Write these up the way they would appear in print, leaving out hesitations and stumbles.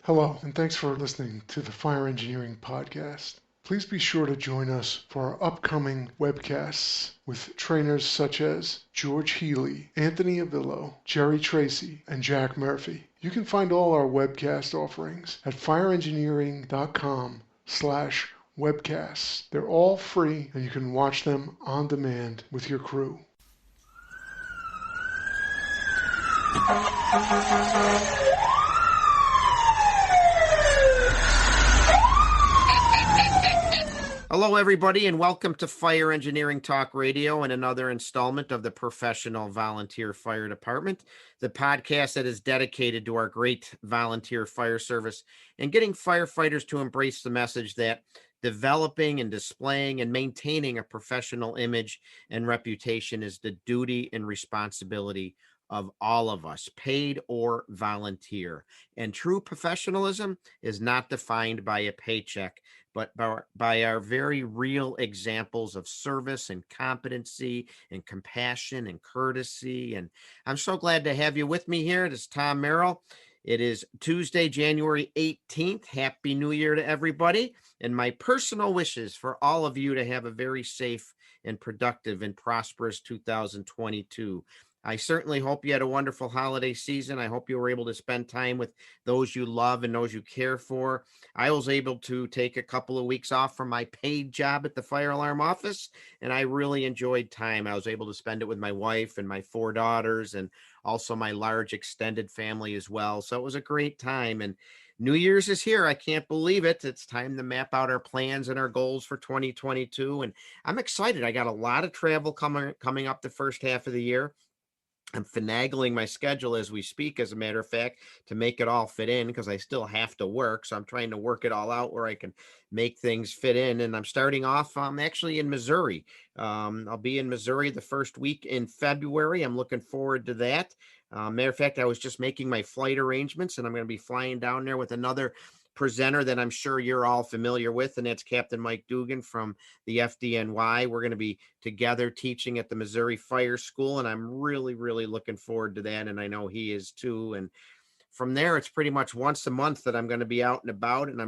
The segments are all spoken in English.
Hello, and thanks for listening to the Fire Engineering Podcast. Please be sure to join us for our upcoming webcasts with trainers such as George Healy, Anthony Avillo, Jerry Tracy, and Jack Murphy. You can find all our webcast offerings at fireengineering.com/webcasts. They're all free, and you can watch them on demand with your crew. Hello, everybody, and welcome to Fire Engineering Talk Radio and another installment of the Professional Volunteer Fire Department, the podcast that is dedicated to our great volunteer fire service and getting firefighters to embrace the message that developing and displaying and maintaining a professional image and reputation is the duty and responsibility of all of us, paid or volunteer. And true professionalism is not defined by a paycheck, but by our very real examples of service and competency and compassion and courtesy. And I'm so glad to have you with me here. It is Tom Merrill. It is Tuesday, January 18th. Happy New Year to everybody. And my personal wishes for all of you to have a very safe and productive and prosperous 2022. I certainly hope you had a wonderful holiday season. I hope you were able to spend time with those you love and those you care for. I was able to take a couple of weeks off from my paid job at the fire alarm office, and I really enjoyed time. I was able to spend it with my wife and my 4 daughters and also my large extended family as well. So it was a great time. And New Year's is here. I can't believe it. It's time to map out our plans and our goals for 2022. And I'm excited. I got a lot of travel coming up the first half of the year. I'm finagling my schedule as we speak, as a matter of fact, to make it all fit in because I still have to work. So I'm trying to work it all out where I can make things fit in. And I'm starting off, I'm actually in Missouri. I'll be in Missouri the first week in February. I'm looking forward to that. Matter of fact, I was just making my flight arrangements, and I'm going to be flying down there with another presenter that I'm sure you're all familiar with, and that's Captain Mike Dugan from the FDNY. We're going to be together teaching at the Missouri Fire School, and I'm really, really looking forward to that, and I know he is too. And from there, it's pretty much once a month that I'm going to be out and about, and I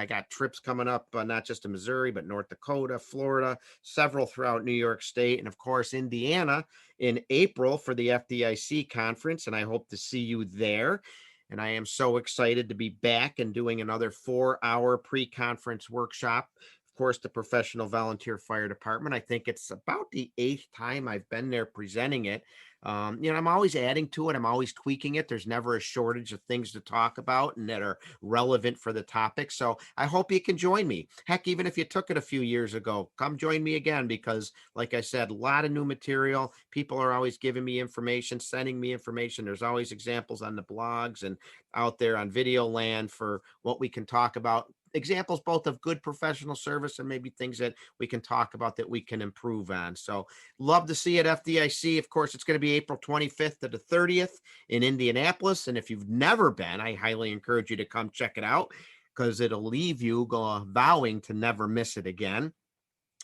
got trips coming up, not just to Missouri, but North Dakota, Florida, several throughout New York State, and of course, Indiana in April for the FDIC conference, and I hope to see you there. And I am so excited to be back and doing another 4-hour pre-conference workshop. Of course, the Professional Volunteer Fire Department. I think it's about the 8th time I've been there presenting it. I'm always adding to it. I'm always tweaking it. There's never a shortage of things to talk about and that are relevant for the topic. So I hope you can join me. Heck, even if you took it a few years ago, come join me again because, like I said, a lot of new material. People are always giving me information, sending me information. There's always examples on the blogs and out there on Video Land for what we can talk about. Examples both of good professional service and maybe things that we can talk about that we can improve on. So love to see you at FDIC. Of course, it's going to be April 25th to the 30th in Indianapolis. And if you've never been, I highly encourage you to come check it out because it'll leave you vowing to never miss it again.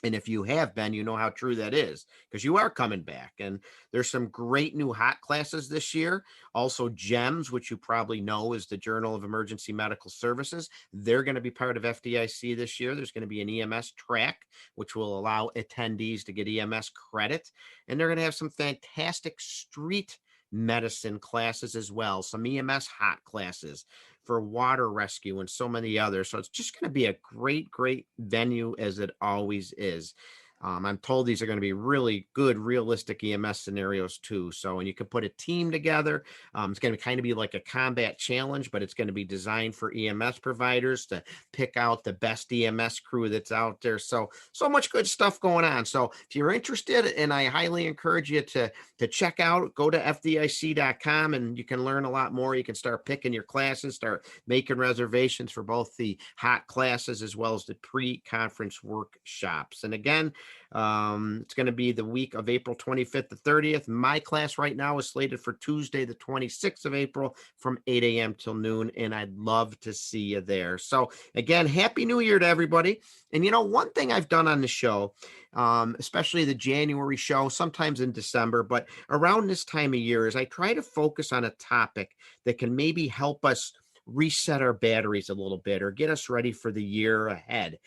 And if you have been, you know how true that is because you are coming back. And there's some great new hot classes this year. Also, GEMS, which you probably know is the Journal of Emergency Medical Services. They're going to be part of FDIC this year. There's going to be an EMS track, which will allow attendees to get EMS credit. And they're going to have some fantastic street medicine classes as well, some EMS hot classes for water rescue and so many others. So it's just going to be a great, great venue as it always is. I'm told these are going to be really good, realistic EMS scenarios too. So, and you can put a team together. It's going to kind of be like a combat challenge, but it's going to be designed for EMS providers to pick out the best EMS crew that's out there. So much good stuff going on. So if you're interested, and I highly encourage you to check out, go to FDIC.com and you can learn a lot more. You can start picking your classes, start making reservations for both the hot classes as well as the pre-conference workshops. And again, it's going to be the week of April 25th to 30th. My class right now is slated for Tuesday, the 26th of April from 8 a.m. till noon, and I'd love to see you there. So again, Happy New Year to everybody. And one thing I've done on the show, especially the January show, sometimes in December, but around this time of year, is I try to focus on a topic that can maybe help us reset our batteries a little bit or get us ready for the year ahead.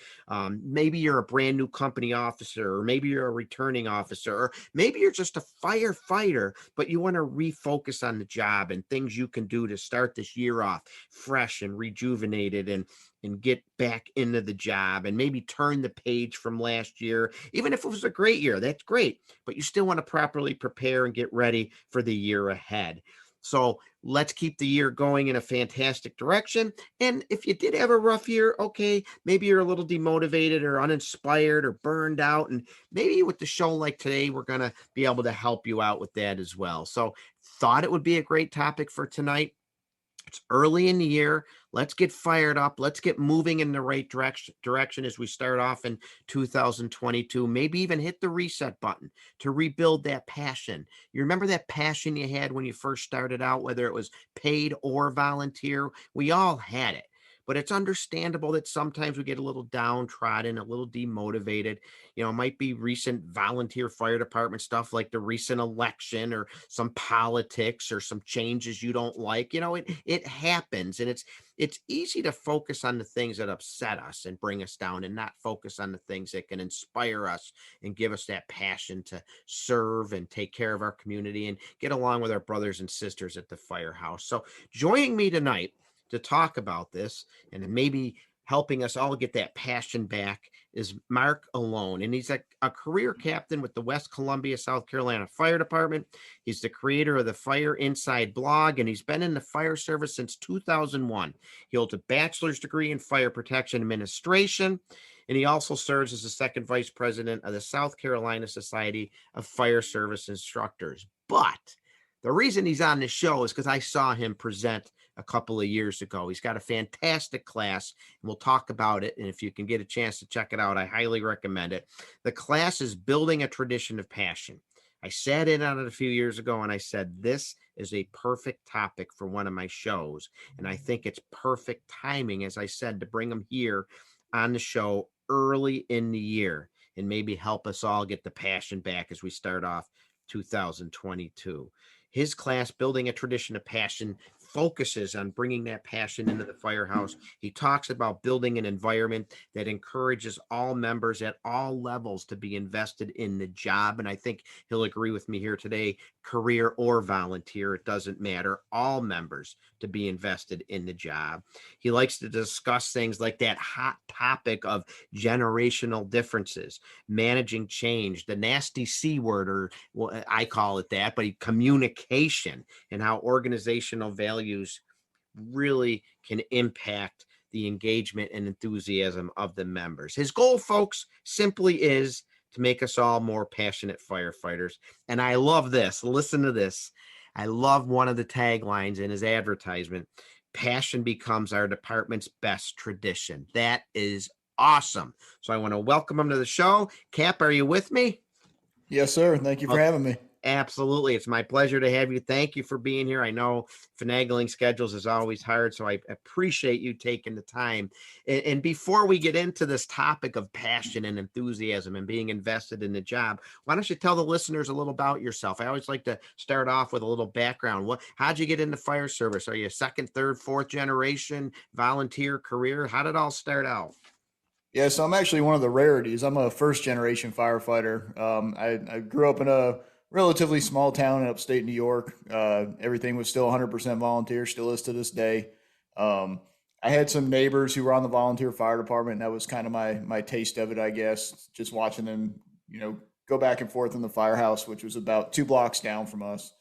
Maybe you're a brand new company officer, or maybe you're a returning officer, or maybe you're just a firefighter, but you want to refocus on the job and things you can do to start this year off fresh and rejuvenated and get back into the job and maybe turn the page from last year. Even if it was a great year, that's great, but you still want to properly prepare and get ready for the year ahead. So let's keep the year going in a fantastic direction. And if you did have a rough year, okay, maybe you're a little demotivated or uninspired or burned out. And maybe with the show like today, we're going to be able to help you out with that as well. So thought it would be a great topic for tonight. It's early in the year. Let's get fired up. Let's get moving in the right direction as we start off in 2022. Maybe even hit the reset button to rebuild that passion. You remember that passion you had when you first started out, whether it was paid or volunteer? We all had it. But it's understandable that sometimes we get a little downtrodden, a little demotivated. It might be recent volunteer fire department stuff like the recent election or some politics or some changes you don't like. It happens, and it's easy to focus on the things that upset us and bring us down and not focus on the things that can inspire us and give us that passion to serve and take care of our community and get along with our brothers and sisters at the firehouse. So joining me tonight to talk about this and maybe helping us all get that passion back is Marc Aloan. And he's a career captain with the West Columbia, South Carolina Fire Department. He's the creator of the Fire Inside blog, and he's been in the fire service since 2001. He holds a bachelor's degree in fire protection administration, and he also serves as the second vice president of the South Carolina Society of Fire Service Instructors. But the reason he's on the show is because I saw him present a couple of years ago. He's got a fantastic class, and we'll talk about it. And if you can get a chance to check it out, I highly recommend it. The class is Building a Tradition of Passion. I sat in on it a few years ago, and I said, this is a perfect topic for one of my shows. And I think it's perfect timing, as I said, to bring him here on the show early in the year and maybe help us all get the passion back as we start off 2022. His class, Building a Tradition of Passion, focuses on bringing that passion into the firehouse. He talks about building an environment that encourages all members at all levels to be invested in the job. And I think he'll agree with me here today, career or volunteer, it doesn't matter, all members to be invested in the job. He likes to discuss things like that hot topic of generational differences, managing change, the nasty C word, or well, I call it that, but communication, and how organizational values really can impact the engagement and enthusiasm of the members. His goal, folks, simply is to make us all more passionate firefighters. And I love this. Listen to this. I love one of the taglines in his advertisement. Passion becomes our department's best tradition. That is awesome. So I want to welcome him to the show. Cap, are you with me? Yes, sir. Thank you for having me. Absolutely. It's my pleasure to have you. Thank you for being here. I know finagling schedules is always hard, so I appreciate you taking the time. And before we get into this topic of passion and enthusiasm and being invested in the job, why don't you tell the listeners a little about yourself? I always like to start off with a little background. How'd you get into fire service? Are you a second, third, fourth generation volunteer career? How did it all start out? Yeah, so I'm actually one of the rarities. I'm a first generation firefighter. I grew up in a relatively small town in upstate New York. Everything was still 100% volunteer, still is to this day. I had some neighbors who were on the volunteer fire department, and that was kind of my taste of it, I guess, just watching them, go back and forth in the firehouse, which was about 2 blocks down from us.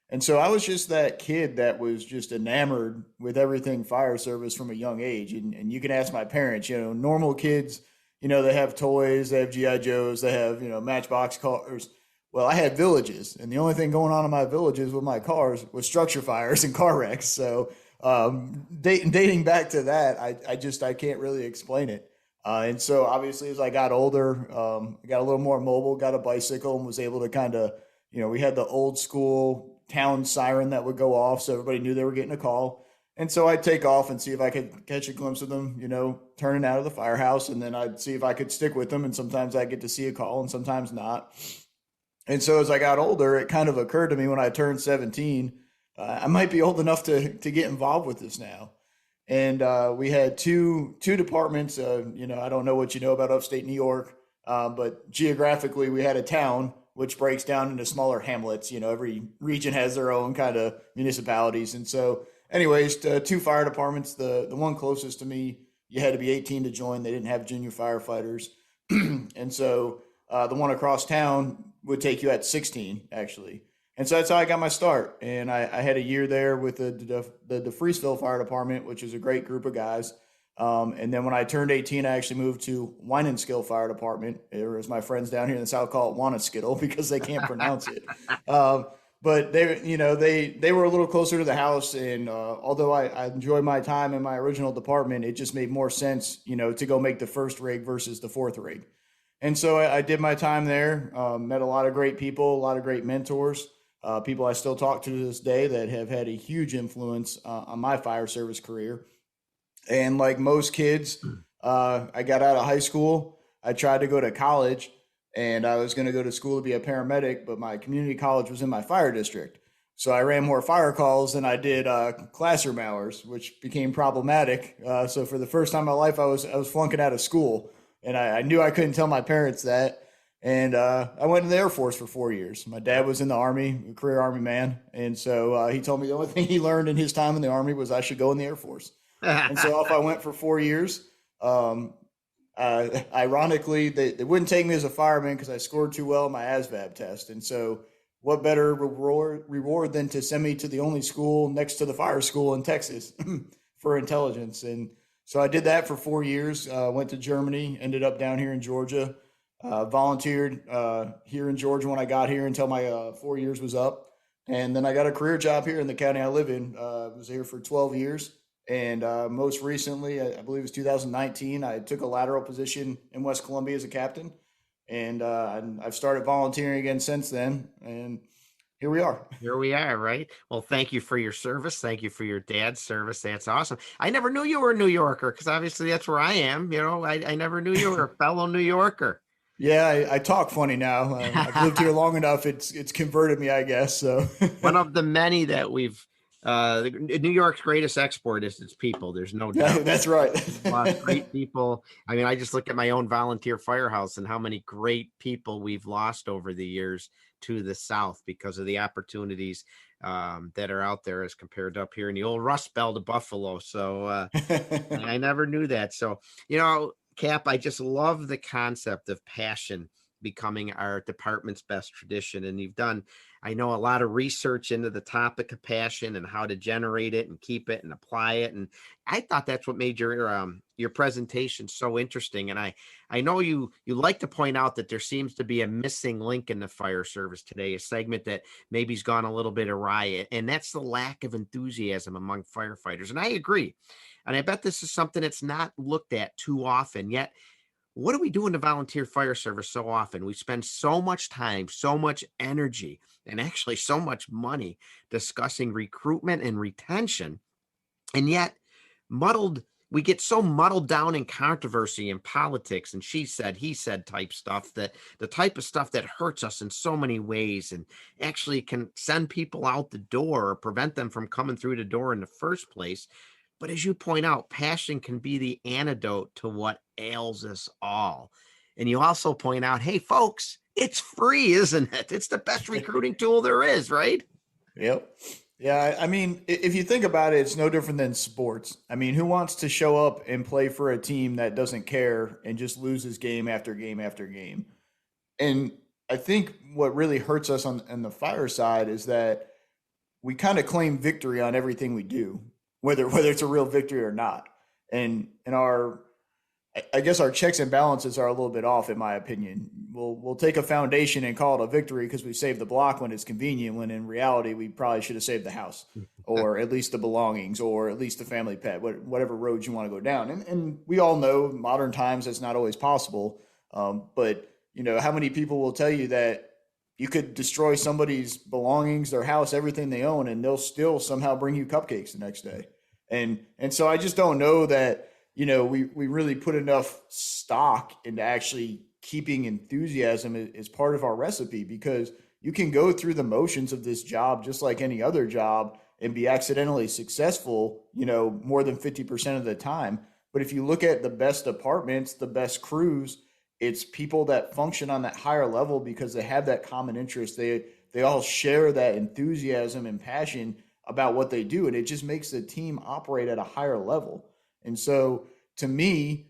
And so I was just that kid that was just enamored with everything fire service from a young age. And you can ask my parents, normal kids, they have toys, they have G.I. Joes, they have, Matchbox cars. Well, I had villages, and the only thing going on in my villages with my cars was structure fires and car wrecks. So dating back to that, I can't really explain it. And so obviously as I got older, I got a little more mobile, got a bicycle, and was able to kind of, we had the old school town siren that would go off, so everybody knew they were getting a call. And so I'd take off and see if I could catch a glimpse of them, turning out of the firehouse, and then I'd see if I could stick with them. And sometimes I'd get to see a call and sometimes not. And so as I got older, it kind of occurred to me when I turned 17, I might be old enough to get involved with this now. And we had two departments. I don't know what you know about upstate New York, but geographically, we had a town which breaks down into smaller hamlets. Every region has their own kind of municipalities. And so, anyways, two fire departments. The one closest to me, you had to be 18 to join. They didn't have junior firefighters. And so the one across town would take you at 16, actually. And so that's how I got my start. And I had a year there with the DeFreeseville Fire Department, which is a great group of guys. And then when I turned 18, I actually moved to Winenskill Fire Department, or as my friends down here in the South call it, Wanaskittle, because they can't pronounce it. But they were a little closer to the house. And although I enjoyed my time in my original department, it just made more sense, to go make the first rig versus the fourth rig. And so I did my time there, met a lot of great people, a lot of great mentors. People I still talk to this day that have had a huge influence on my fire service career. And like most kids, I got out of high school. I tried to go to college, and I was going to go to school to be a paramedic, but my community college was in my fire district. So I ran more fire calls than I did classroom hours, which became problematic. So for the first time in my life, I was flunking out of school, and I knew I couldn't tell my parents that. And I went to the Air Force for 4 years. My dad was in the Army, a career Army man. And so he told me the only thing he learned in his time in the Army was I should go in the Air Force. And so off I went for 4 years. Ironically, they wouldn't take me as a fireman because I scored too well on my ASVAB test. And so what better reward than to send me to the only school next to the fire school in Texas for intelligence. And so I did that for 4 years, went to Germany, ended up down here in Georgia. Volunteered here in Georgia when I got here until my 4 years was up. And then I got a career job here in the county I live in. Was here for 12 years. And most recently, I believe it was 2019, I took a lateral position in West Columbia as a captain. And I've started volunteering again since then. And here we are. Here we are, right? Well, thank you for your service. Thank you for your dad's service. That's awesome. I never knew you were a New Yorker because obviously that's where I am. I never knew you were a fellow New Yorker. Yeah, I talk funny now. I've lived here long enough. It's converted me, I guess. So one of the many that we've New York's greatest export is its people. There's no doubt. Yeah, that's right. Lost great people. I mean, I just look at my own volunteer firehouse and how many great people we've lost over the years to the South because of the opportunities that are out there as compared to up here in the old Rust Belt of Buffalo. So I never knew that. So, Cap, I just love the concept of passion becoming our department's best tradition. And you've done, I know, a lot of research into the topic of passion and how to generate it and keep it and apply it. And I thought that's what made your presentation so interesting. And I know you like to point out that there seems to be a missing link in the fire service today, a segment that maybe's gone a little bit awry, and that's the lack of enthusiasm among firefighters. And I agree. And I bet this is something that's not looked at too often. Yet, what do we do in the volunteer fire service so often? We spend so much time, so much energy, and actually so much money discussing recruitment and retention. And yet, we get so muddled down in controversy and politics and she said, he said type stuff, that the type of stuff that hurts us in so many ways and actually can send people out the door or prevent them from coming through the door in the first place. But as you point out, passion can be the antidote to what ails us all. And you also point out, hey, folks, it's free, isn't it? It's the best recruiting tool there is, right? Yep. Yeah. I mean, if you think about it, it's no different than sports. I mean, who wants to show up and play for a team that doesn't care and just loses game after game after game? And I think what really hurts us on the fire side is that we kind of claim victory on everything we do, whether it's a real victory or not. And I guess our checks and balances are a little bit off, in my opinion. We'll take a foundation and call it a victory because we saved the block when it's convenient, when in reality we probably should have saved the house or at least the belongings or at least the family pet, whatever roads you want to go down. And we all know modern times that's not always possible. But how many people will tell you that you could destroy somebody's belongings, their house, everything they own, and they'll still somehow bring you cupcakes the next day. And so I just don't know that, we really put enough stock into actually keeping enthusiasm as part of our recipe, because you can go through the motions of this job just like any other job and be accidentally successful, more than 50% of the time. But if you look at the best departments, the best crews, it's people that function on that higher level because they have that common interest. They all share that enthusiasm and passion about what they do, and it just makes the team operate at a higher level. And so, to me,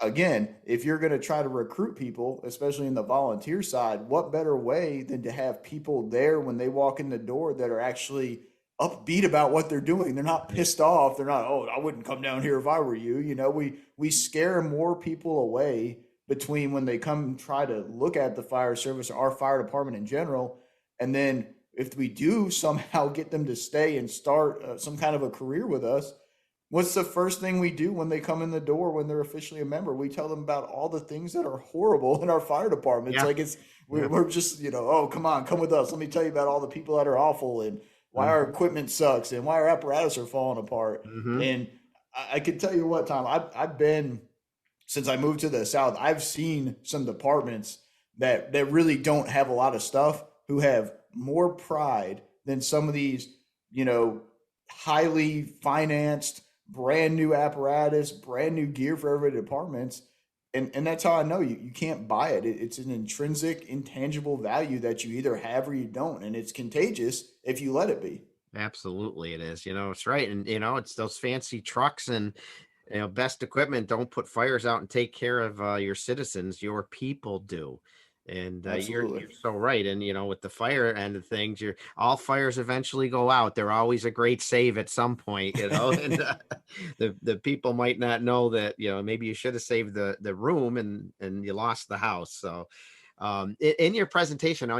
again, if you're going to try to recruit people, especially in the volunteer side, what better way than to have people there when they walk in the door that are actually upbeat about what they're doing? They're not pissed off. They're not, oh, I wouldn't come down here if I were you. We scare more people away between when they come and try to look at the fire service or our fire department in general. And then if we do somehow get them to stay and start some kind of a career with us, what's the first thing we do when they come in the door, when they're officially a member? We tell them about all the things that are horrible in our fire department. It's like we're just, oh, come with us. Let me tell you about all the people that are awful and why our equipment sucks and why our apparatus are falling apart. And I can tell you what, Tom, I've been, since I moved to the South, I've seen some departments that really don't have a lot of stuff, who have more pride than some of these, highly financed, brand new apparatus, brand new gear for every departments. And that's how I know you can't buy it. It's an intrinsic, intangible value that you either have or you don't. And it's contagious if you let it be. Absolutely, it is. It's right. And, it's those fancy trucks and, best equipment don't put fires out and take care of your citizens. Your people do. And you're so right. And, with the fire end of things, all fires eventually go out. They're always a great save at some point, and the people might not know that, maybe you should have saved the room and you lost the house. So in your presentation,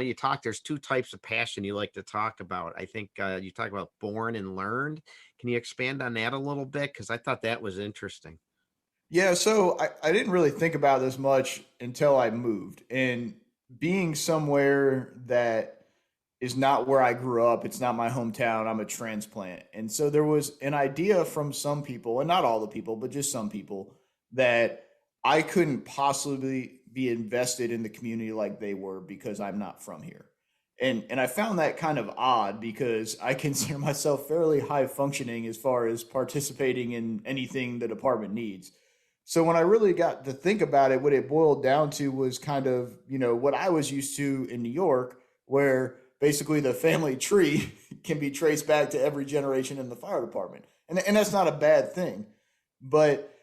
there's two types of passion you like to talk about. I think you talk about born and learned. Can you expand on that a little bit? Because I thought that was interesting. Yeah, so I didn't really think about this much until I moved. And being somewhere that is not where I grew up, it's not my hometown, I'm a transplant. And so there was an idea from some people, and not all the people, but just some people, that I couldn't possibly be invested in the community like they were because I'm not from here. And I found that kind of odd because I consider myself fairly high functioning as far as participating in anything the department needs. So when I really got to think about it, what it boiled down to was kind of, what I was used to in New York, where basically the family tree can be traced back to every generation in the fire department. And that's not a bad thing, but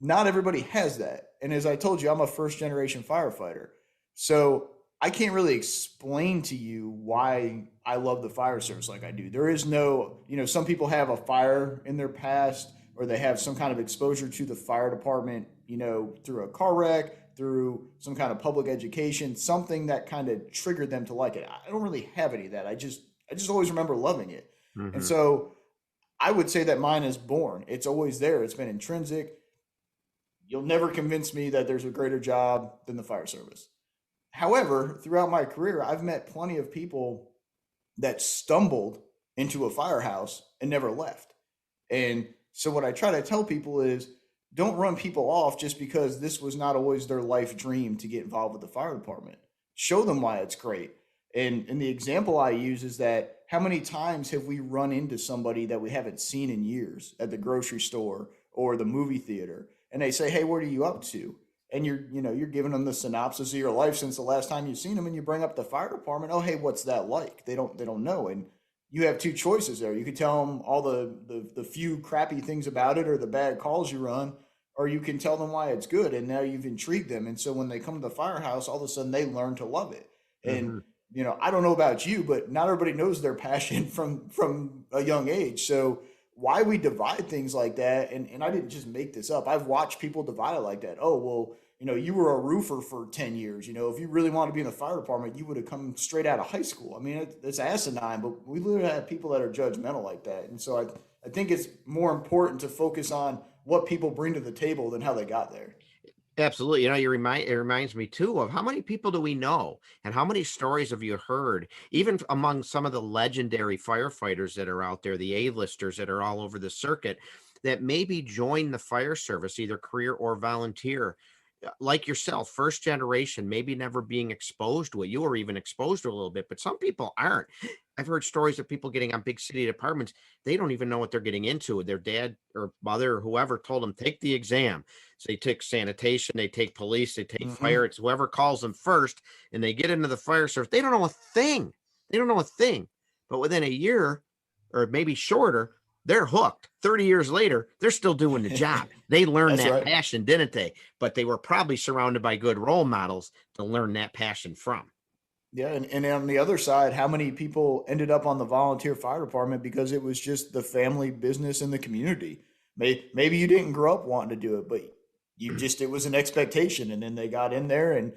not everybody has that. And as I told you, I'm a first generation firefighter. So I can't really explain to you why I love the fire service like I do. There is no, some people have a fire in their past, or they have some kind of exposure to the fire department, through a car wreck, through some kind of public education, something that kind of triggered them to like it. I don't really have any of that. I just always remember loving it. And so I would say that mine is born. It's always there. It's been intrinsic. You'll never convince me that there's a greater job than the fire service. However, throughout my career, I've met plenty of people that stumbled into a firehouse and never left. And so what I try to tell people is, don't run people off just because this was not always their life dream to get involved with the fire department. Show them why it's great. And the example I use is that how many times have we run into somebody that we haven't seen in years at the grocery store or the movie theater, and they say, "Hey, what are you up to?" And you're giving them the synopsis of your life since the last time you've seen them, and you bring up the fire department. Oh, hey, what's that like? They don't know. And you have two choices there. You could tell them all the few crappy things about it or the bad calls you run, or you can tell them why it's good. And now you've intrigued them. And so when they come to the firehouse, all of a sudden they learn to love it. And, I don't know about you, but not everybody knows their passion from a young age. So why we divide things like that, and I didn't just make this up. I've watched people divide it like that. Oh, well, you were a roofer for 10 years. If you really wanted to be in the fire department, you would have come straight out of high school. I mean, it's asinine, but we literally have people that are judgmental like that. And so I think it's more important to focus on what people bring to the table than how they got there. Absolutely. It reminds me too of how many people do we know and how many stories have you heard, even among some of the legendary firefighters that are out there, the A-listers that are all over the circuit, that maybe join the fire service, either career or volunteer, like yourself, first generation, maybe never being exposed to it. You were even exposed to it a little bit, but some people aren't. I've heard stories of people getting on big city departments. They don't even know what they're getting into. Their dad or mother or whoever told them, take the exam. So they take sanitation, they take police, they take fire. It's whoever calls them first, and they get into the fire service. They don't know a thing. They don't know a thing. But within a year or maybe shorter, they're hooked. 30 years later, they're still doing the job. They learned that passion, didn't they? But they were probably surrounded by good role models to learn that passion from. Yeah, and on the other side, how many people ended up on the volunteer fire department because it was just the family business in the community? Maybe you didn't grow up wanting to do it, but it was an expectation, and then they got in there. And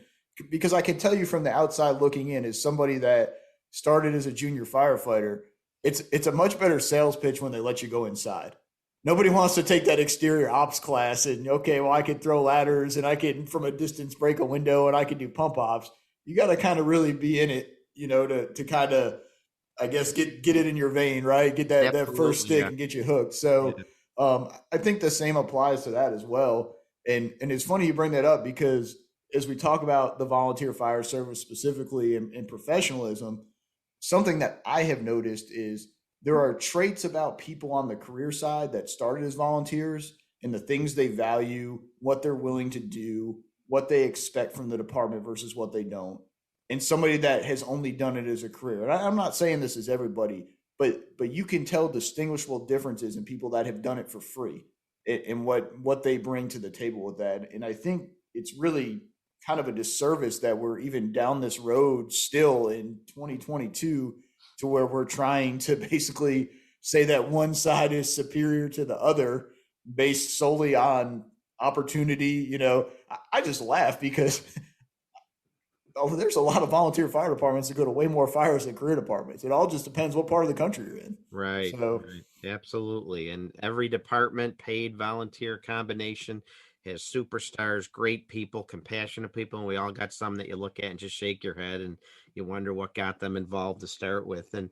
because I can tell you from the outside looking in, as somebody that started as a junior firefighter, it's a much better sales pitch when they let you go inside. Nobody wants to take that exterior ops class and, okay, well, I can throw ladders and I can from a distance break a window and I can do pump ops. You got to kind of really be in it, to kind of, I guess, get it in your vein, right? Get that first stick and get you hooked. So I think the same applies to that as well. And it's funny you bring that up, because as we talk about the volunteer fire service specifically and professionalism, something that I have noticed is there are traits about people on the career side that started as volunteers and the things they value, what they're willing to do, what they expect from the department versus what they don't. And somebody that has only done it as a career. And I'm not saying this is everybody, but you can tell distinguishable differences in people that have done it for free and what they bring to the table with that. And I think it's really kind of a disservice that we're even down this road still in 2022 to where we're trying to basically say that one side is superior to the other based solely on opportunity. I just laugh because there's a lot of volunteer fire departments that go to way more fires than career departments. It all just depends what part of the country you're in. Right. So, right. Absolutely. And every department, paid volunteer combination, has superstars, great people, compassionate people. And we all got some that you look at and just shake your head and you wonder what got them involved to start with. And,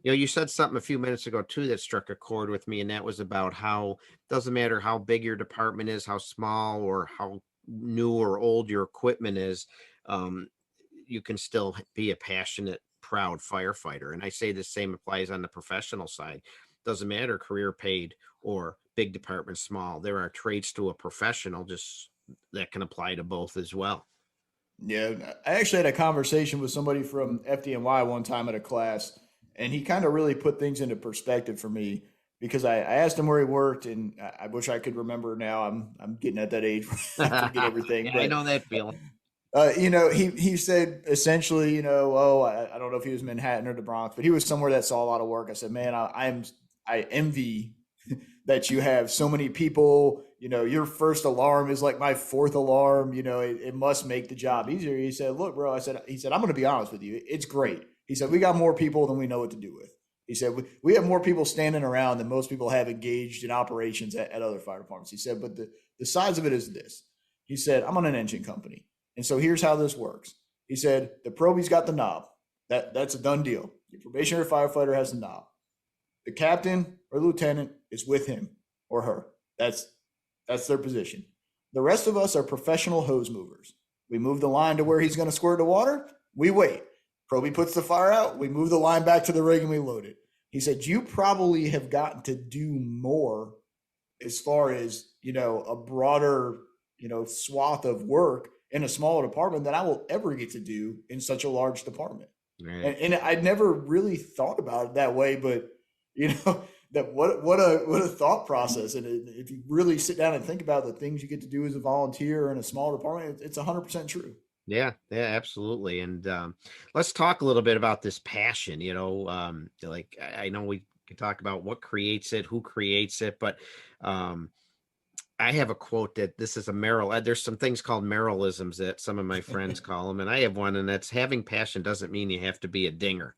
you said something a few minutes ago too that struck a chord with me. And that was about how it doesn't matter how big your department is, how small or how new or old your equipment is. You can still be a passionate, proud firefighter. And I say the same applies on the professional side. Doesn't matter career, paid or big department, small. There are traits to a professional just that can apply to both as well. Yeah, I actually had a conversation with somebody from FDNY one time at a class, and he kind of really put things into perspective for me, because I asked him where he worked, and I wish I could remember now. I'm getting at that age where I forget everything. Yeah, but I know that feeling. He said essentially, I don't know if he was Manhattan or the Bronx, but he was somewhere that saw a lot of work. I said, man, I envy that you have so many people. Your first alarm is like my fourth alarm. It must make the job easier. He said, look, bro, he said, I'm going to be honest with you. It's great. He said, we got more people than we know what to do with. He said, we have more people standing around than most people have engaged in operations at other fire departments. He said, but the size of it is this. He said, I'm on an engine company. And so here's how this works. He said, the probie's got the knob. That's a done deal. Your probationary firefighter has the knob. The captain or lieutenant is with him or her. That's their position. The rest of us are professional hose movers. We move the line to where he's going to squirt the water. We wait. Probie puts the fire out. We move the line back to the rig and we load it. He said, you probably have gotten to do more as far as, a broader, swath of work in a smaller department than I will ever get to do in such a large department. Right. And I'd never really thought about it that way, but that what a thought process. And if you really sit down and think about the things you get to do as a volunteer in a small department, it's 100% true. Yeah, absolutely. And let's talk a little bit about this passion. Like I know we can talk about what creates it, who creates it, but I have a quote that this is a Merrill. There's some things called Merrillisms that some of my friends call them, and I have one, and that's having passion doesn't mean you have to be a dinger.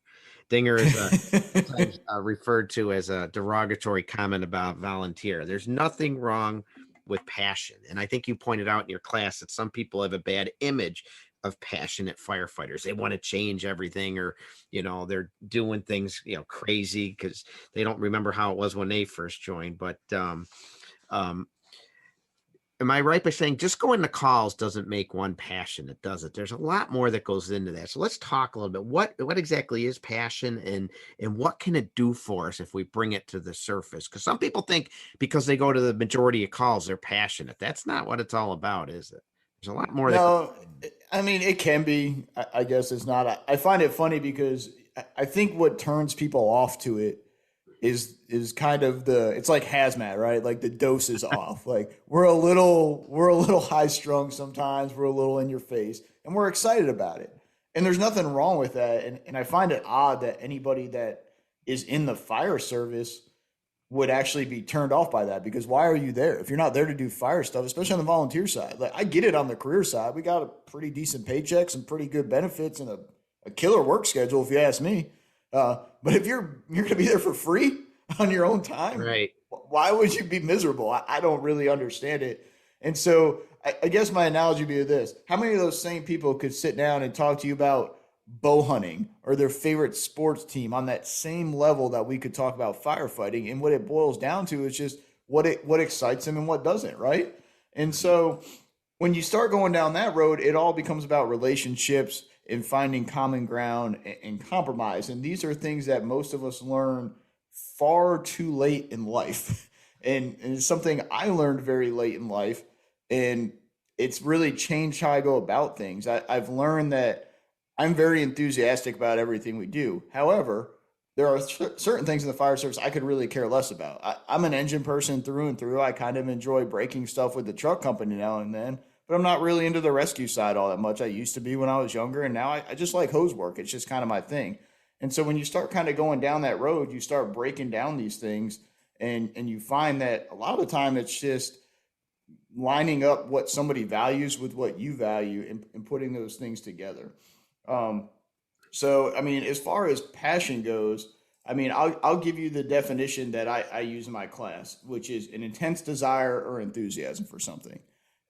Dinger is sometimes referred to as a derogatory comment about volunteer. There's nothing wrong with passion. And I think you pointed out in your class that some people have a bad image of passionate firefighters. They want to change everything, or, they're doing things, crazy because they don't remember how it was when they first joined. But am I right by saying just going to calls doesn't make one passionate, does it? There's a lot more that goes into that. So let's talk a little bit. What exactly is passion, and what can it do for us if we bring it to the surface? Because some people think because they go to the majority of calls, they're passionate. That's not what it's all about, is it? There's a lot more that No, I mean, it can be. I guess it's not. I find it funny because I think what turns people off to it is kind of it's like hazmat, right? Like the dose is off. Like we're a little high strung sometimes. We're a little in your face, and we're excited about it. And there's nothing wrong with that. And I find it odd that anybody that is in the fire service would actually be turned off by that, because why are you there if you're not there to do fire stuff, especially on the volunteer side? Like, I get it on the career side. We got a pretty decent paycheck, some pretty good benefits, and a killer work schedule, if you ask me. But if you're going to be there for free on your own time, right. why would you be miserable? I don't really understand it. And so I guess my analogy would be this: how many of those same people could sit down and talk to you about bow hunting or their favorite sports team on that same level that we could talk about firefighting? And what it boils down to is just what excites them and what doesn't, right? And so when you start going down that road, it all becomes about relationships and finding common ground and compromise. And these are things that most of us learn far too late in life. And it's something I learned very late in life. And it's really changed how I go about things. I've learned that I'm very enthusiastic about everything we do. However, there are certain things in the fire service I could really care less about. I'm an engine person through and through. I kind of enjoy breaking stuff with the truck company now and then, but I'm not really into the rescue side all that much. I used to be when I was younger, and now I just like hose work. It's just kind of my thing. And so when you start kind of going down that road, you start breaking down these things, and you find that a lot of the time it's just lining up what somebody values with what you value, and putting those things together. So, I mean, as far as passion goes, I mean, I'll give you the definition that I use in my class, which is an intense desire or enthusiasm for something.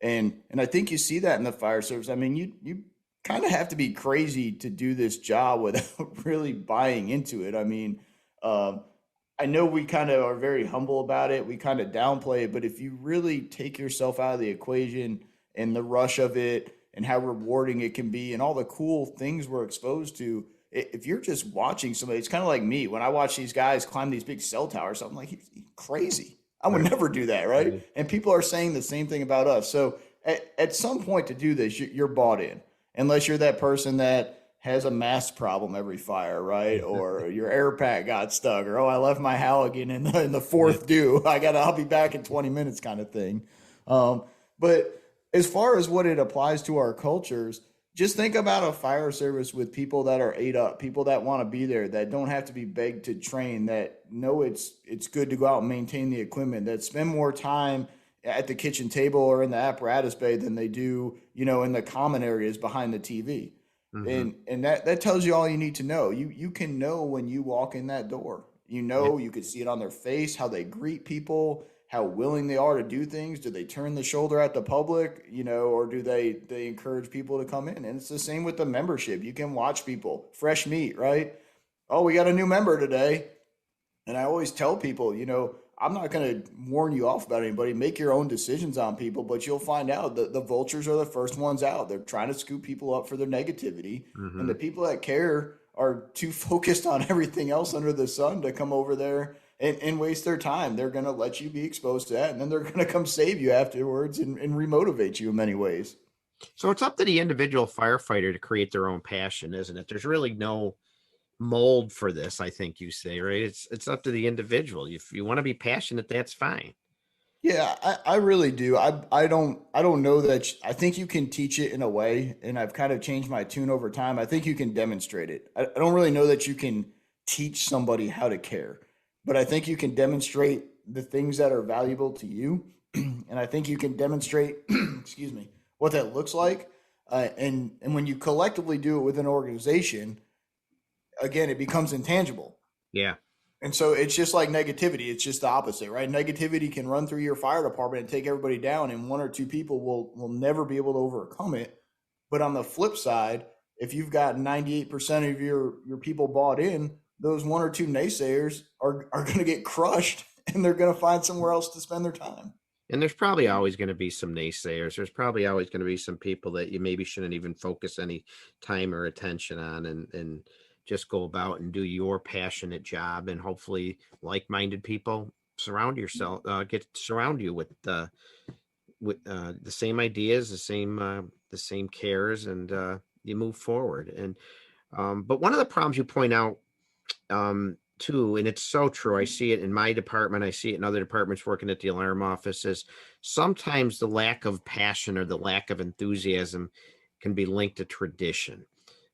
And I think you see that in the fire service. I mean, you kind of have to be crazy to do this job without really buying into it. I mean, I know we kind of are very humble about it. We kind of downplay it, but if you really take yourself out of the equation and the rush of it and how rewarding it can be and all the cool things we're exposed to, if you're just watching somebody, it's kind of like me. When I watch these guys climb these big cell towers, I'm like, he's crazy. I would never do that, right? And people are saying the same thing about us. So at some point to do this, you're bought in, unless you're that person that has a mask problem every fire, right? Or your air pack got stuck, or, oh, I left my Halligan in the fourth due. I'll be back in 20 minutes kind of thing. But as far as what it applies to our cultures, just think about a fire service with people that are ate up, people that want to be there, that don't have to be begged to train, that know it's good to go out and maintain the equipment, that spend more time at the kitchen table or in the apparatus bay than they do, in the common areas behind the TV. Mm-hmm. And that tells you all you need to know. You can know when you walk in that door. You can see it on their face, how they greet people, how willing they are to do things. Do they turn the shoulder at the public, or do they encourage people to come in? And it's the same with the membership. You can watch people, fresh meat, right? Oh, we got a new member today. And I always tell people, I'm not going to warn you off about anybody. Make your own decisions on people, but you'll find out that the vultures are the first ones out. They're trying to scoop people up for their negativity. Mm-hmm. And the people that care are too focused on everything else under the sun to come over there and waste their time. They're going to let you be exposed to that, and then they're going to come save you afterwards and remotivate you in many ways. So it's up to the individual firefighter to create their own passion, isn't it? There's really no mold for this, I think you say, right? It's up to the individual. If you want to be passionate, that's fine. Yeah, I really do. I don't know that I think you can teach it in a way, and I've kind of changed my tune over time. I think you can demonstrate it. I don't really know that you can teach somebody how to care, but I think you can demonstrate the things that are valuable to you. And I think you can demonstrate, excuse me, what that looks like. And when you collectively do it with an organization, again, it becomes intangible. Yeah. And so it's just like negativity. It's just the opposite, right? Negativity can run through your fire department and take everybody down, and one or two people will never be able to overcome it. But on the flip side, if you've got 98% of your people bought in, those one or two naysayers are going to get crushed, and they're going to find somewhere else to spend their time. And there's probably always going to be some naysayers. There's probably always going to be some people that you maybe shouldn't even focus any time or attention on, and just go about and do your passionate job. And hopefully like-minded people surround you with the same ideas, the same cares, and you move forward. And but one of the problems you point out too, and it's so true. I see it in my department. I see it in other departments working at the alarm office. Is sometimes the lack of passion or the lack of enthusiasm can be linked to tradition.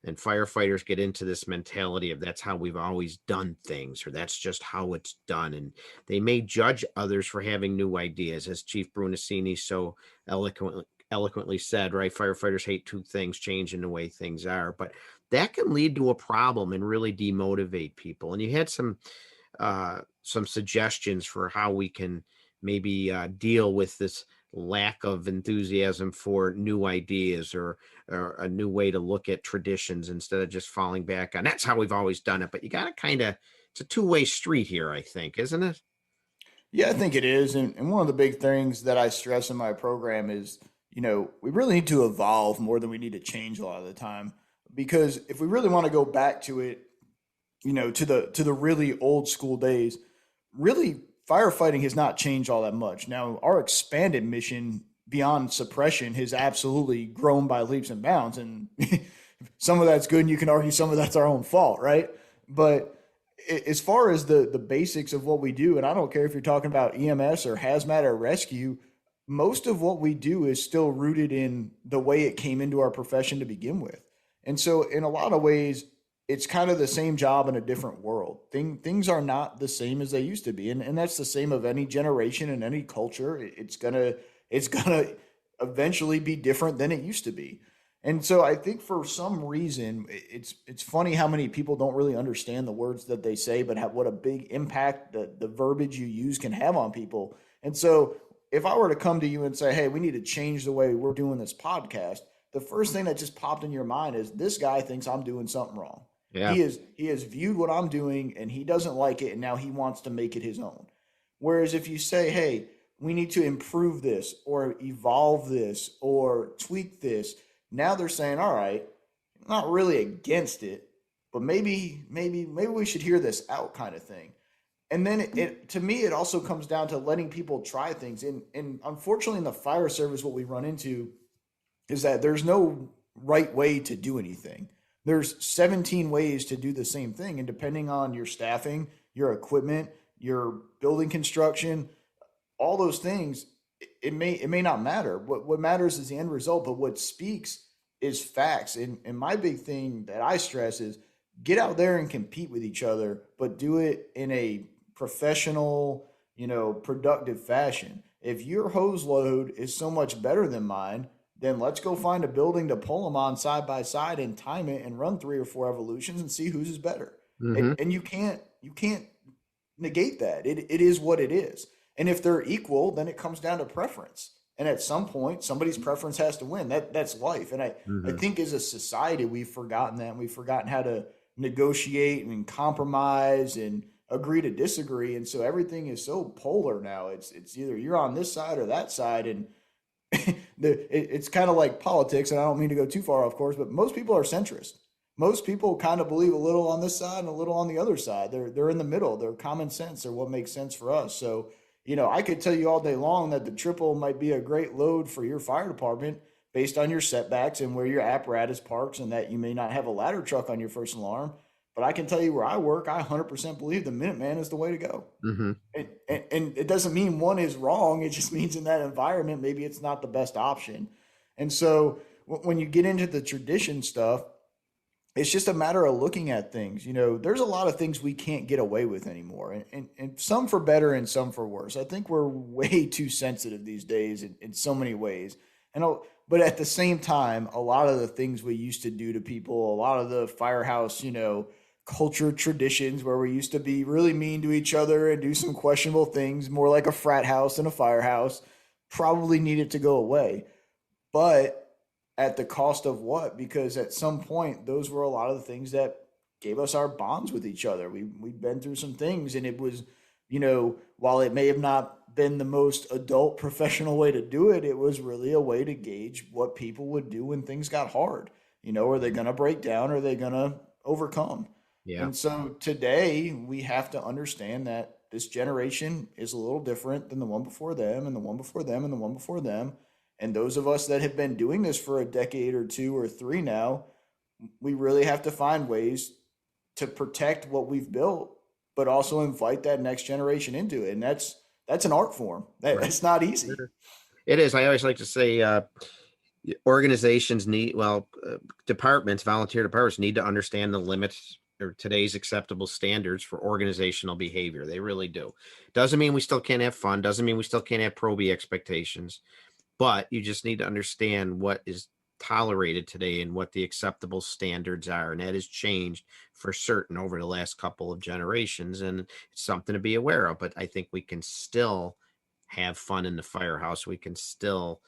And firefighters get into this mentality of that's how we've always done things, or that's just how it's done. And they may judge others for having new ideas, as Chief Brunacini so eloquently said, right? Firefighters hate two things: changing the way things are. But that can lead to a problem and really demotivate people. And you had some suggestions for how we can maybe deal with this lack of enthusiasm for new ideas, or a new way to look at traditions, instead of just falling back on that's how we've always done it. But you got to it's a two-way street here, I think, isn't it? Yeah, I think it is. And one of the big things that I stress in my program is, we really need to evolve more than we need to change a lot of the time. Because if we really want to go back to it, to the really old school days, really firefighting has not changed all that much. Now, our expanded mission beyond suppression has absolutely grown by leaps and bounds. And some of that's good, and you can argue some of that's our own fault, right? But as far as the basics of what we do, and I don't care if you're talking about EMS or hazmat or rescue, most of what we do is still rooted in the way it came into our profession to begin with. And so in a lot of ways, it's kind of the same job in a different world. Things are not the same as they used to be. And that's the same of any generation and any culture. It's gonna eventually be different than it used to be. And so I think for some reason, it's funny how many people don't really understand the words that they say, but what a big impact the verbiage you use can have on people. And so if I were to come to you and say, hey, we need to change the way we're doing this podcast, the first thing that just popped in your mind is this guy thinks I'm doing something wrong. Yeah. He has viewed what I'm doing and he doesn't like it, and now he wants to make it his own. Whereas if you say, hey, we need to improve this or evolve this or tweak this, now they're saying, all right, I'm not really against it, but maybe we should hear this out, kind of thing. And then it to me, it also comes down to letting people try things. And unfortunately in the fire service, what we run into is that there's no right way to do anything. There's 17 ways to do the same thing. And depending on your staffing, your equipment, your building construction, all those things, it may not matter. What matters is the end result, but what speaks is facts. And my big thing that I stress is get out there and compete with each other, but do it in a professional, productive fashion. If your hose load is so much better than mine, then let's go find a building to pull them on side by side and time it and run 3 or 4 evolutions and see whose is better. Mm-hmm. And you can't negate that. It is what it is. And if they're equal, then it comes down to preference. And at some point, somebody's preference has to win. That's life. And I think as a society, we've forgotten that. And we've forgotten how to negotiate and compromise and agree to disagree. And so everything is so polar now. It's either you're on this side or that side. And it's kind of like politics. And I don't mean to go too far, of course, but most people are centrist. Most people kind of believe a little on this side and a little on the other side. They're in the middle. They're common sense. They're what makes sense for us. So, I could tell you all day long that the triple might be a great load for your fire department based on your setbacks and where your apparatus parks, and that you may not have a ladder truck on your first alarm. But I can tell you where I work, I 100% believe the Minuteman is the way to go. Mm-hmm. And it doesn't mean one is wrong. It just means in that environment, maybe it's not the best option. And so when you get into the tradition stuff, it's just a matter of looking at things. There's a lot of things we can't get away with anymore, and some for better and some for worse. I think we're way too sensitive these days in so many ways. But at the same time, a lot of the things we used to do to people, a lot of the firehouse, culture traditions where we used to be really mean to each other and do some questionable things, more like a frat house than a firehouse, probably needed to go away. But at the cost of what? Because at some point, those were a lot of the things that gave us our bonds with each other. We'd been through some things, and it was, while it may have not been the most adult professional way to do it. It was really a way to gauge what people would do when things got hard. Are they going to break down? Or are they going to overcome? Yeah. And so today we have to understand that this generation is a little different than the one before them and the one before them and the one before them. And those of us that have been doing this for a decade or two or three now, we really have to find ways to protect what we've built, but also invite that next generation into it. And that's an art form. That's not easy. It is. I always like to say organizations need, departments, volunteer departments need to understand the limits or today's acceptable standards for organizational behavior. They really do. Doesn't mean we still can't have fun. Doesn't mean we still can't have probie expectations, but you just need to understand what is tolerated today and what the acceptable standards are. And that has changed for certain over the last couple of generations. And it's something to be aware of, but I think we can still have fun in the firehouse. We can still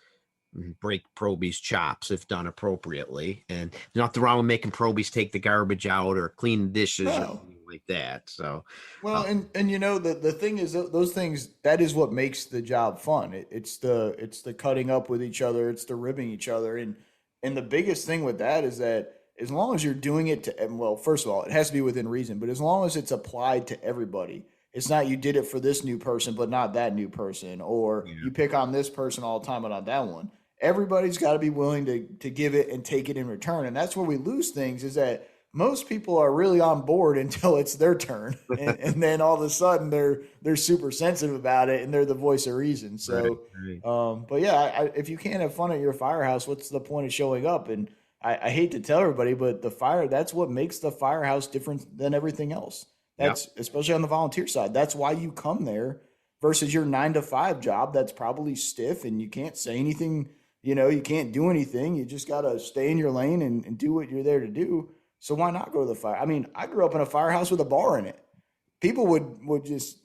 break probies chops if done appropriately, and there's nothing wrong with making probies take the garbage out or clean the dishes or something like that. So the thing is those things, that is what makes the job fun. It's the cutting up with each other, it's the ribbing each other, and the biggest thing with that is that as long as you're doing it to, first of all, it has to be within reason, but as long as it's applied to everybody. It's not you did it for this new person but not that new person, or you pick on this person all the time but not that one. Everybody's got to be willing to give it and take it in return. And that's where we lose things, is that most people are really on board until it's their turn. And then all of a sudden they're super sensitive about it and they're the voice of reason. So, right. But yeah, if you can't have fun at your firehouse, what's the point of showing up? And I hate to tell everybody, but that's what makes the firehouse different than everything else. That's especially on the volunteer side. That's why you come there versus your 9-to-5 job. That's probably stiff and you can't say anything. You can't do anything. You just got to stay in your lane and do what you're there to do. So why not go to the fire? I mean, I grew up in a firehouse with a bar in it. People would just,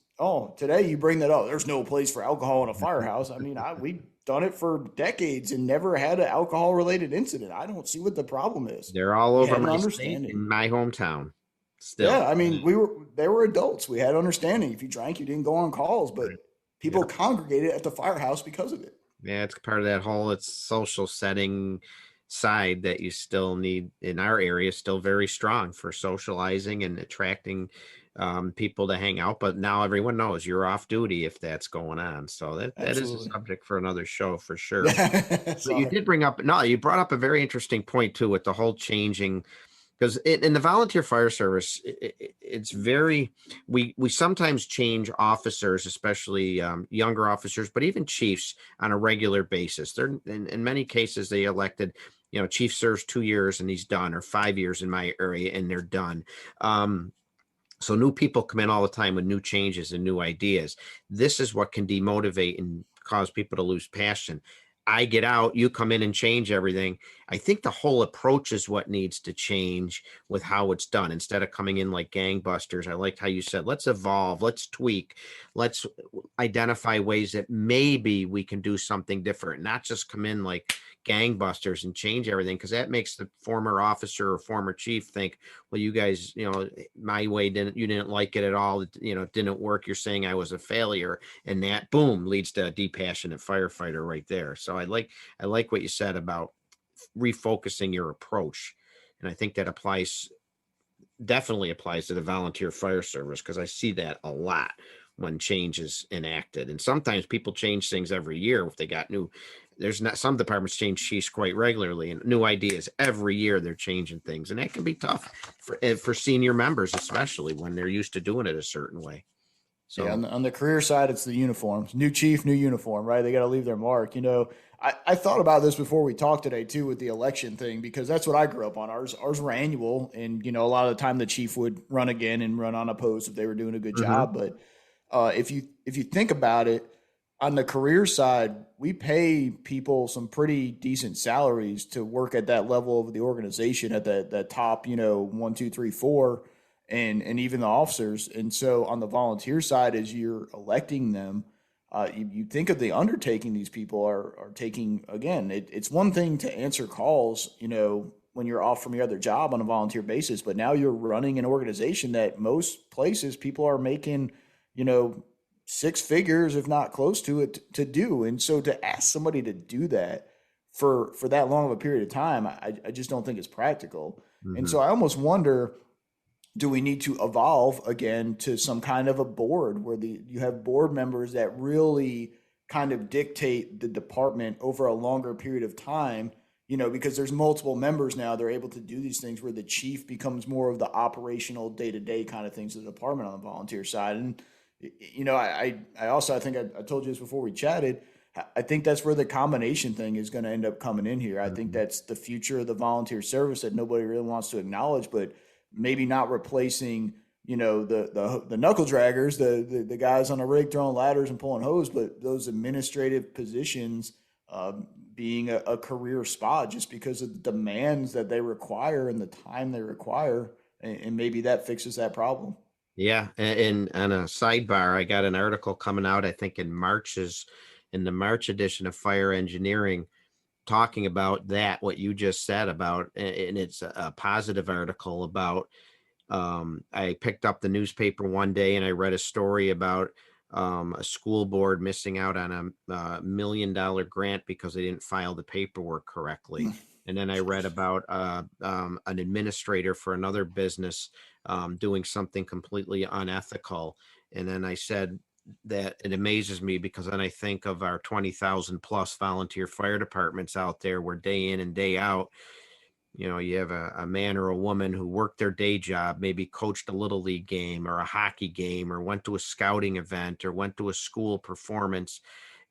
today you bring that up. There's no place for alcohol in a firehouse. I mean, we've done it for decades and never had an alcohol-related incident. I don't see what the problem is. They're all over my state, in my hometown. Still. Yeah, I mean, they were adults. We had understanding. If you drank, you didn't go on calls, but people congregated at the firehouse because of it. Yeah, it's part of that whole social setting side that you still need in our area, still very strong for socializing and attracting people to hang out. But now everyone knows you're off duty if that's going on. So that is a subject for another show for sure. But you did you brought up a very interesting point too, with the whole changing. Because in the volunteer fire service, it's very, we sometimes change officers, especially younger officers, but even chiefs on a regular basis. They're in many cases, they elected, chief serves 2 years and he's done, or 5 years in my area and they're done. So new people come in all the time with new changes and new ideas. This is what can demotivate and cause people to lose passion. I get out, you come in and change everything. I think the whole approach is what needs to change with how it's done. Instead of coming in like gangbusters, I liked how you said, let's evolve, let's tweak, let's identify ways that maybe we can do something different, not just come in like gangbusters and change everything, because that makes the former officer or former chief think, well, you guys, my way you didn't like it at all. It didn't work. You're saying I was a failure, and that boom leads to a depassionate firefighter right there. So I like what you said about refocusing your approach, and I think that definitely applies to the volunteer fire service, because I see that a lot when change is enacted. And sometimes people change things every year if they got new. There's not, some departments change chiefs quite regularly and new ideas every year. They're changing things, and that can be tough for senior members, especially when they're used to doing it a certain way. So on the career side, it's the uniforms. New chief, new uniform, right? They got to leave their mark. I thought about this before we talked today too, with the election thing, because that's what I grew up on. Ours were annual, and a lot of the time the chief would run again and run unopposed if they were doing a good job. But if you think about it, on the career side, we pay people some pretty decent salaries to work at that level of the organization, at that top, 1, 2, 3, 4, and even the officers. And so on the volunteer side, as you're electing them, you think of the undertaking these people are taking. Again, it's one thing to answer calls, when you're off from your other job on a volunteer basis, but now you're running an organization that most places people are making, six figures, if not close to it, to do. And so to ask somebody to do that for that long of a period of time, I just don't think it's practical. And Mm-hmm. so I almost wonder, do we need to evolve again to some kind of a board where you have board members that really kind of dictate the department over a longer period of time, because there's multiple members now, they're able to do these things where the chief becomes more of the operational day-to-day kind of things of the department on the volunteer side. And I also, I think I told you this before we chatted, I think that's where the combination thing is going to end up coming in here. I think Mm-hmm. that's the future of the volunteer service that nobody really wants to acknowledge, but maybe not replacing, the knuckle draggers, the guys on a rig throwing ladders and pulling hose, but those administrative positions being a career spot just because of the demands that they require and the time they require, and maybe that fixes that problem. Yeah, and on a sidebar, I got an article coming out, I think in the March edition of Fire Engineering, talking about that, what you just said about, and it's a positive article about, I picked up the newspaper one day and I read a story about a school board missing out on a $1 million grant because they didn't file the paperwork correctly. And then I read about an administrator for another business doing something completely unethical. And then I said that it amazes me because then I think of our 20,000 plus volunteer fire departments out there where day in and day out, you have a man or a woman who worked their day job, maybe coached a little league game or a hockey game or went to a scouting event or went to a school performance.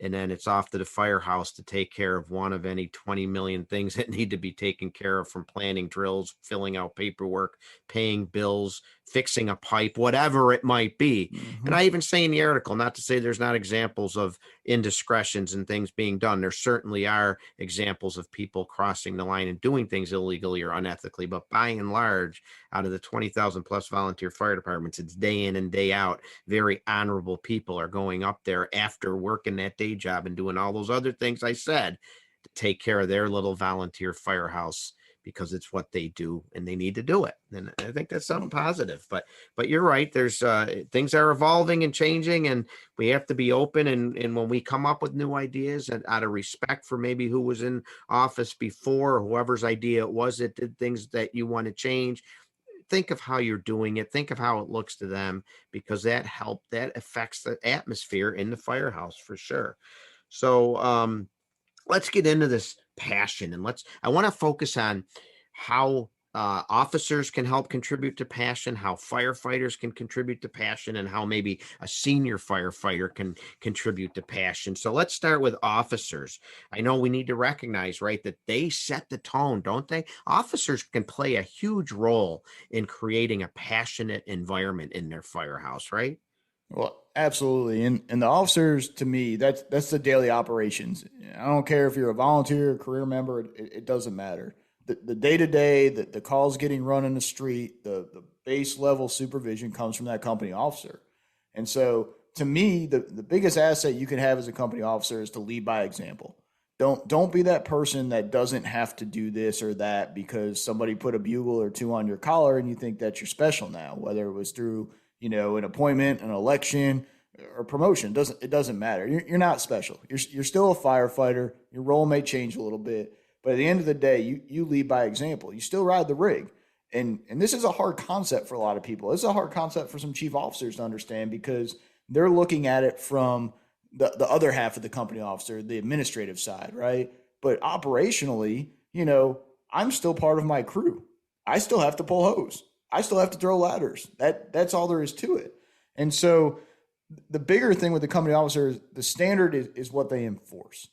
And then it's off to the firehouse to take care of one of any 20 million things that need to be taken care of, from planning drills, filling out paperwork, paying bills, fixing a pipe, whatever it might be. Mm-hmm. And I even say in the article, not to say there's not examples of indiscretions and things being done. There certainly are examples of people crossing the line and doing things illegally or unethically. But by and large, out of the 20,000 plus volunteer fire departments, it's day in and day out. Very honorable people are going up there after working that day job and doing all those other things I said to take care of their little volunteer firehouse because it's what they do and they need to do it. And I think that's something positive. But you're right. There's things are evolving and changing, and we have to be open. And when we come up with new ideas, and out of respect for maybe who was in office before, or whoever's idea it was that did things that you want to change, think of how you're doing it. Think of how it looks to them, because that affects the atmosphere in the firehouse for sure. So let's get into this passion, and I want to focus on how officers can help contribute to passion, how firefighters can contribute to passion, and how maybe a senior firefighter can contribute to passion. So let's start with officers. I know we need to recognize, right, that they set the tone, don't they? Officers can play a huge role in creating a passionate environment in their firehouse, right? Well, absolutely. And the officers, to me, that's the daily operations. I don't care if you're a volunteer, career member, it doesn't matter. The day-to-day, the calls getting run in the street, the base level supervision comes from that company officer. And so to me, the biggest asset you can have as a company officer is to lead by example. Don't be that person that doesn't have to do this or that because somebody put a bugle or two on your collar and you think that you're special now, whether it was through an appointment, an election, or promotion. It doesn't matter. You're not special. You're still a firefighter. Your role may change a little bit, but at the end of the day, you lead by example. You still ride the rig, and this is a hard concept for a lot of people. It's a hard concept for some chief officers to understand because they're looking at it from the other half of the company officer, the administrative side, right? But operationally, I'm still part of my crew. I still have to pull hose. I still have to throw ladders. That's all there is to it. And so the bigger thing with the company officer is the standard is what they enforce.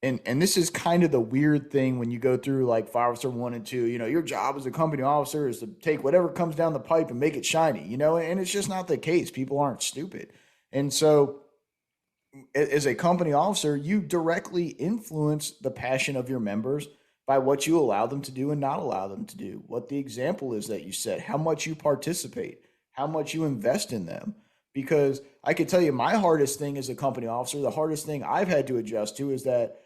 And this is kind of the weird thing when you go through like Fire Officer 1 and 2, your job as a company officer is to take whatever comes down the pipe and make it shiny, and it's just not the case. People aren't stupid. And so as a company officer, you directly influence the passion of your members by what you allow them to do and not allow them to do, what the example is that you set, how much you participate, how much you invest in them. Because I can tell you my hardest thing as a company officer, the hardest thing I've had to adjust to is that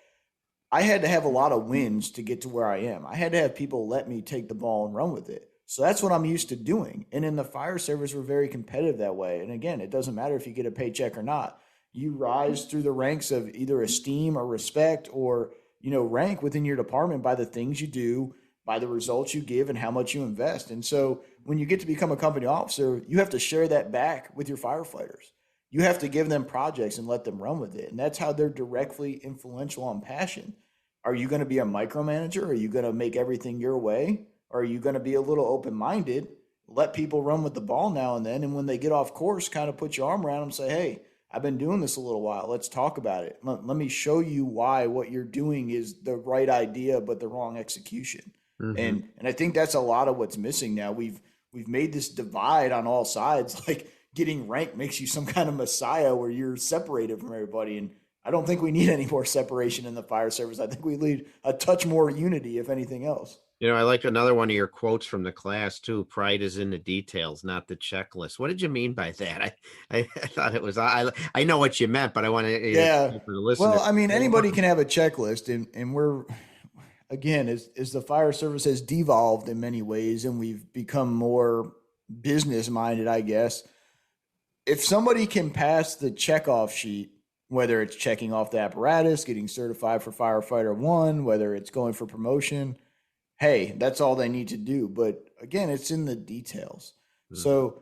I had to have a lot of wins to get to where I am. I had to have people let me take the ball and run with it. So that's what I'm used to doing. And in the fire service, we're very competitive that way. And again, it doesn't matter if you get a paycheck or not. You rise through the ranks of either esteem or respect or, rank within your department by the things you do, by the results you give, and how much you invest. And so when you get to become a company officer, you have to share that back with your firefighters. You have to give them projects and let them run with it. And that's how they're directly influential on passion. Are you going to be a micromanager? Are you going to make everything your way? Or are you going to be a little open-minded, let people run with the ball now and then, and when they get off course, kind of put your arm around them and say, hey, I've been doing this a little while. Let's talk about it. Let me show you why what you're doing is the right idea, but the wrong execution. Mm-hmm. And I think that's a lot of what's missing now. We've made this divide on all sides, like getting ranked makes you some kind of messiah where you're separated from everybody. And I don't think we need any more separation in the fire service. I think we need a touch more unity, if anything else. I like another one of your quotes from the class too. Pride is in the details, not the checklist. What did you mean by that? I thought it was, I know what you meant, but I want to, yeah. For the listener. Well, I mean, anybody can have a checklist, and we're, again, as the fire service has devolved in many ways and we've become more business minded, I guess. If somebody can pass the checkoff sheet, whether it's checking off the apparatus, getting certified for firefighter 1, whether it's going for promotion, hey, that's all they need to do. But again, it's in the details. Mm-hmm. So,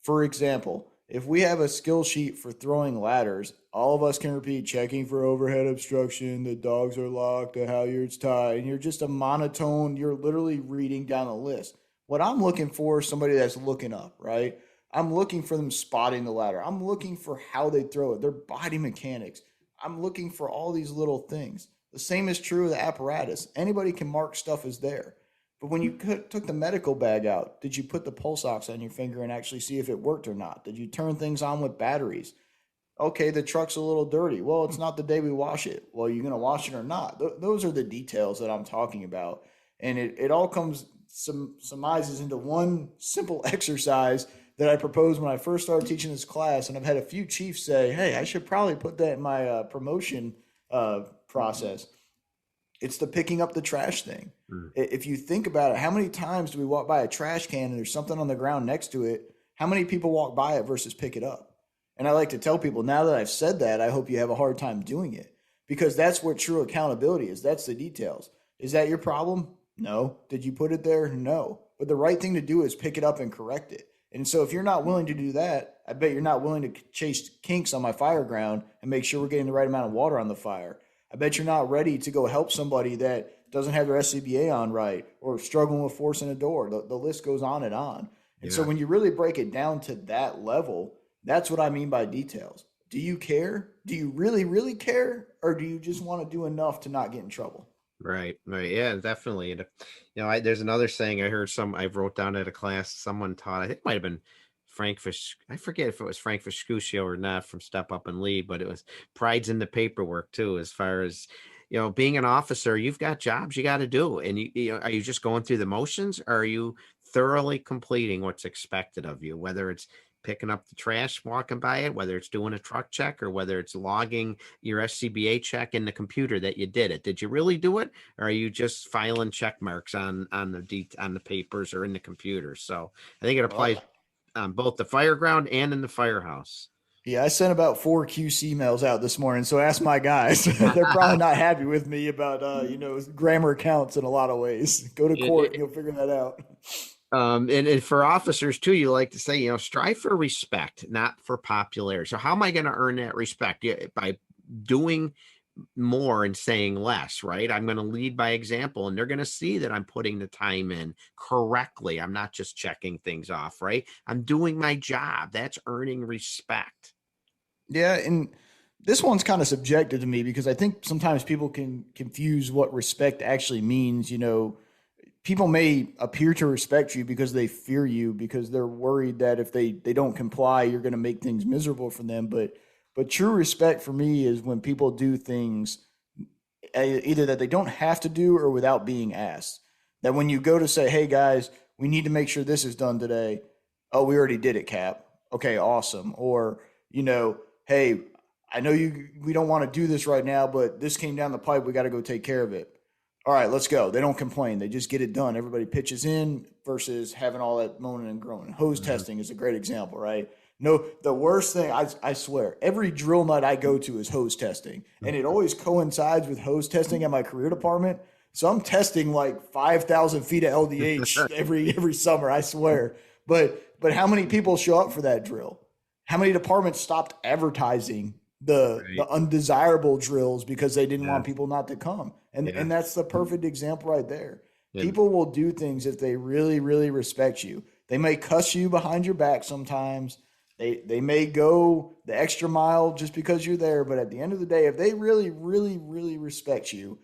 for example, if we have a skill sheet for throwing ladders, all of us can repeat checking for overhead obstruction, the dogs are locked, the halyards tied, and you're just a monotone, you're literally reading down the list. What I'm looking for is somebody that's looking up, right? I'm looking for them spotting the ladder. I'm looking for how they throw it, their body mechanics. I'm looking for all these little things. The same is true of the apparatus. Anybody can mark stuff as there. But when you took the medical bag out, did you put the pulse ox on your finger and actually see if it worked or not? Did you turn things on with batteries? Okay, the truck's a little dirty. Well, it's not the day we wash it. Well, are you going to wash it or not? Those are the details that I'm talking about. And it all surmises into one simple exercise that I proposed when I first started teaching this class. And I've had a few chiefs say, hey, I should probably put that in my promotion process. It's the picking up the trash thing. If you think about it, how many times do we walk by a trash can and there's something on the ground next to it? How many people walk by it versus pick it up? And I like to tell people, now that I've said that, I hope you have a hard time doing it, because that's what true accountability is. That's the details. Is that your problem? No. Did you put it there? No. But the right thing to do is pick it up and correct it. And so if you're not willing to do that, I bet you're not willing to chase kinks on my fire ground and make sure we're getting the right amount of water on the fire. I bet you're not ready to go help somebody that doesn't have their SCBA on right or struggling with forcing a door. The list goes on and on. And so when you really break it down to that level, that's what I mean by details. Do you care? Do you really, really care? Or do you just want to do enough to not get in trouble? Right. Yeah, definitely. And, there's another saying I heard I wrote down at a class someone taught, I think it might've been Frank Fish. I forget if it was Frank Fiscuscio or not from Step Up and Lead, but it was pride's in the paperwork too. As far as, being an officer, you've got jobs you got to do. And are you just going through the motions, or are you thoroughly completing what's expected of you, whether it's picking up the trash, walking by it, whether it's doing a truck check, or whether it's logging your SCBA check in the computer that you did it. Did you really do it? Or are you just filing check marks on the papers or in the computer? So I think it applies on both the fire ground and in the firehouse. Yeah, I sent about 4 QC emails out this morning, so ask my guys. They're probably not happy with me about, grammar counts in a lot of ways. Go to court and you'll figure that out. And for officers too, you like to say, strive for respect, not for popularity. So how am I going to earn that respect? By doing more and saying less, right? I'm going to lead by example, and they're going to see that I'm putting the time in correctly. I'm not just checking things off, right? I'm doing my job. That's earning respect. Yeah. And this one's kind of subjective to me, because I think sometimes people can confuse what respect actually means. People may appear to respect you because they fear you, because they're worried that if they don't comply, you're going to make things miserable for them. But true respect for me is when people do things either that they don't have to do or without being asked. That when you go to say, hey guys, we need to make sure this is done today. Oh, we already did it, Cap. Okay, awesome. Or, hey, I know we don't want to do this right now, but this came down the pipe. We got to go take care of it. all right, let's go. They don't complain. They just get it done. Everybody pitches in versus having all that moaning and groaning. Hose testing is a great example, right? No, the worst thing, I swear, every drill nut I go to is hose testing. And it always coincides with hose testing at my career department. So I'm testing like 5,000 feet of LDH every summer, I swear. But how many people show up for that drill? How many departments stopped advertising the undesirable drills because they didn't want people not to come? And that's the perfect example right there. Yeah. People will do things if they really, really respect you. They may cuss you behind your back sometimes. They may go the extra mile just because you're there. But at the end of the day, if they really, really, really respect you,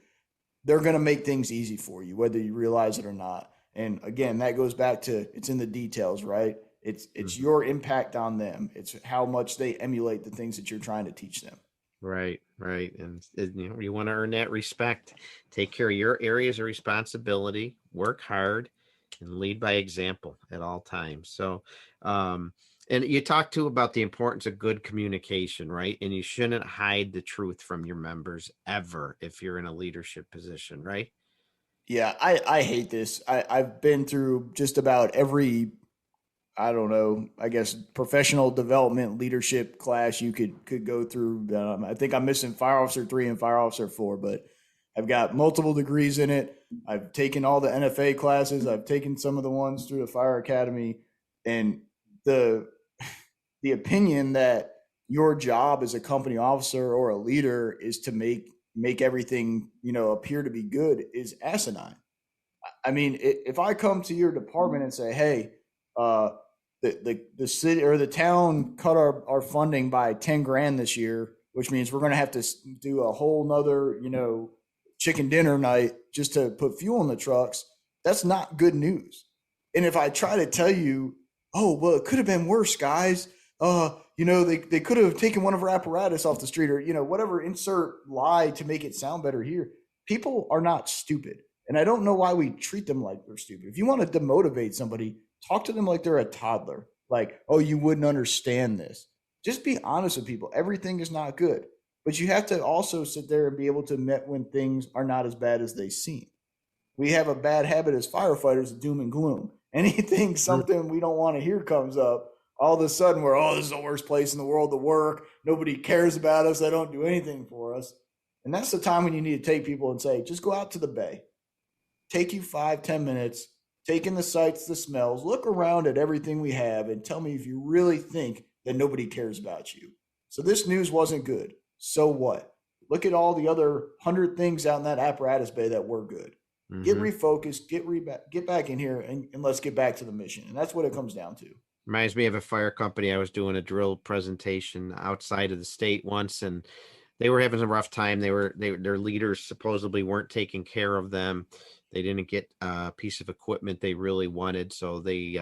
they're going to make things easy for you, whether you realize it or not. And again, that goes back to it's in the details, right? It's your impact on them. It's how much they emulate the things that you're trying to teach them. Right. And you want to earn that respect. Take care of your areas of responsibility, work hard, and lead by example at all times. So, and you talked too about the importance of good communication, right? And you shouldn't hide the truth from your members ever if you're in a leadership position, right? Yeah, I hate this. I've been through just about every, I don't know, I guess professional development leadership class you could go through. I think I'm missing Fire Officer 3 and Fire Officer 4, but I've got multiple degrees in it. I've taken all the NFA classes. I've taken some of the ones through the Fire Academy, and the opinion that your job as a company officer or a leader is to make everything, appear to be good is asinine. I mean, if I come to your department and say, hey, the city or the town cut our funding by 10 grand this year, which means we're going to have to do a whole nother, chicken dinner night just to put fuel in the trucks, that's not good news. And if I try to tell you, oh, well, it could have been worse, guys. They could have taken one of our apparatus off the street or, whatever, insert lie to make it sound better here. People are not stupid. And I don't know why we treat them like they're stupid. If you want to demotivate somebody, talk to them like they're a toddler. Like, oh, you wouldn't understand this. Just be honest with people. Everything is not good. But you have to also sit there and be able to admit when things are not as bad as they seem. We have a bad habit as firefighters of doom and gloom. Anything, something we don't want to hear comes up, all of a sudden we're, oh, this is the worst place in the world to work. Nobody cares about us. They don't do anything for us. And that's the time when you need to take people and say, just go out to the bay. Take you 5-10 minutes, take in the sights, the smells, look around at everything we have and tell me if you really think that nobody cares about you. So this news wasn't good. So what? Look at all the other 100 things out in that apparatus bay that were good. Mm-hmm. Get refocused, get back in here and let's get back to the mission. And that's what it comes down to. Reminds me of a fire company. I was doing a drill presentation outside of the state once, and they were having a rough time. Their leaders supposedly weren't taking care of them. They didn't get a piece of equipment they really wanted. So they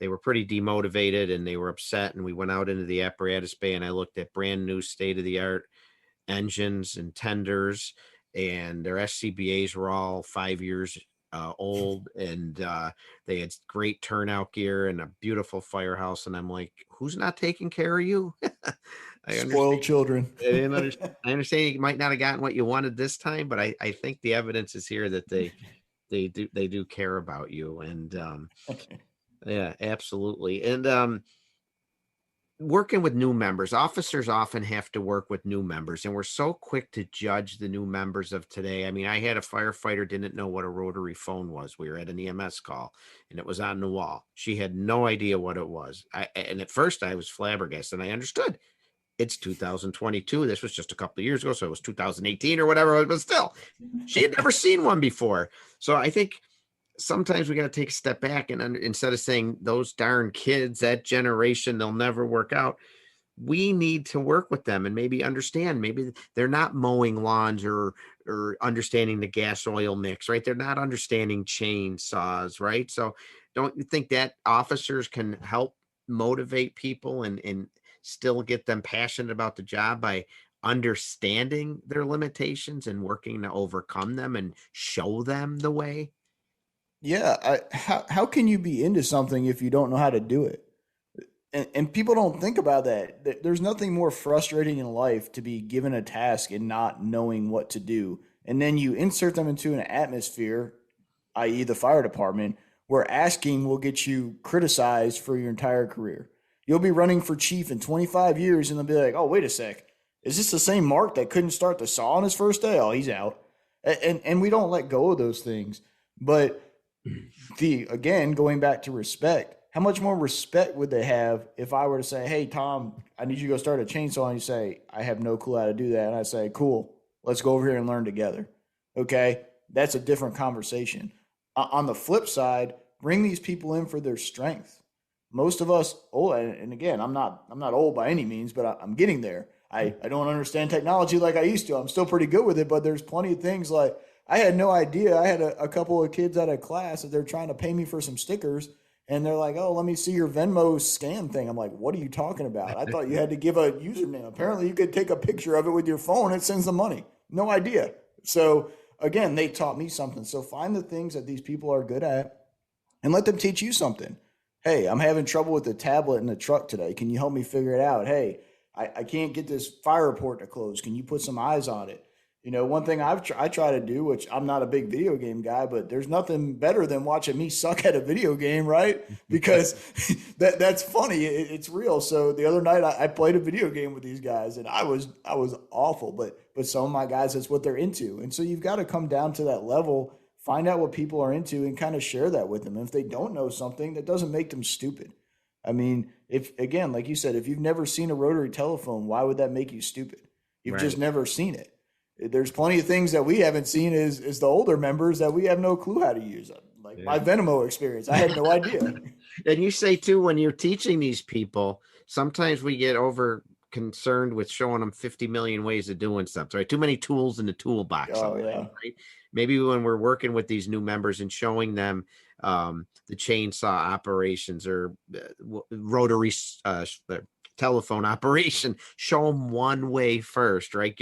were pretty demotivated and they were upset. And we went out into the apparatus bay and I looked at brand new state of the art engines and tenders, and their SCBAs were all 5 years old, and they had great turnout gear and a beautiful firehouse. And I'm like, who's not taking care of you? Spoiled children. I understand you might not have gotten what you wanted this time, but I think the evidence is here that they do care about you. And yeah, absolutely. And working with new members, officers often have to work with new members, and we're so quick to judge the new members of today. I mean, I had a firefighter didn't know what a rotary phone was. We were at an EMS call and it was on the wall. She had no idea what it was. And at first I was flabbergasted, and I understood. It's 2022. This was just a couple of years ago. So it was 2018 or whatever, but still, she had never seen one before. So I think sometimes we got to take a step back and instead of saying those darn kids, that generation, they'll never work out. We need to work with them and maybe understand, maybe they're not mowing lawns or understanding the gas oil mix, right? They're not understanding chainsaws, right? So don't you think that officers can help motivate people and still get them passionate about the job by understanding their limitations and working to overcome them and show them the way? Yeah. How can you be into something if you don't know how to do it? And people don't think about that. There's nothing more frustrating in life to be given a task and not knowing what to do and then you insert them into an atmosphere, i.e. the fire department, where asking will get you criticized for your entire career. You'll be running for chief in 25 years and they'll be like, oh, wait a sec. Is this the same Marc that couldn't start the saw on his first day? Oh, he's out. And we don't let go of those things. But again, going back to respect, how much more respect would they have if I were to say, hey, Tom, I need you to go start a chainsaw, and you say, I have no clue how to do that. And I say, cool, let's go over here and learn together. Okay? That's a different conversation. On the flip side, bring these people in for their strength. Most of us, and again, I'm not old by any means, but I'm getting there. I don't understand technology like I used to. I'm still pretty good with it, but there's plenty of things like I had no idea. I had a couple of kids out of class that they're trying to pay me for some stickers, and they're like, oh, let me see your Venmo scan thing. I'm like, what are you talking about? I thought you had to give a username. Apparently, you could take a picture of it with your phone and it sends the money. No idea. So, again, they taught me something. So find the things that these people are good at and let them teach you something. Hey, I'm having trouble with the tablet in the truck today. Can you help me figure it out? Hey, I can't get this fire report to close. Can you put some eyes on it? You know, one thing I try to do, which I'm not a big video game guy, but there's nothing better than watching me suck at a video game, right? Because that's funny. It's real. So the other night I played a video game with these guys, and I was awful. But some of my guys, that's what they're into. And so you've got to come down to that level, find out what people are into, and kind of share that with them. And if they don't know something, that doesn't make them stupid. I mean, if again, like you said, if you've never seen a rotary telephone, why would that make you stupid? You've just never seen it. There's plenty of things that we haven't seen as the older members that we have no clue how to use. Like my Venmo experience, I had no idea. And you say too, when you're teaching these people, sometimes we get over concerned with showing them 50 million ways of doing something, right? Too many tools in the toolbox. Oh, yeah. Right? Maybe when we're working with these new members and showing them the chainsaw operations or rotary telephone operation, show them one way first, right?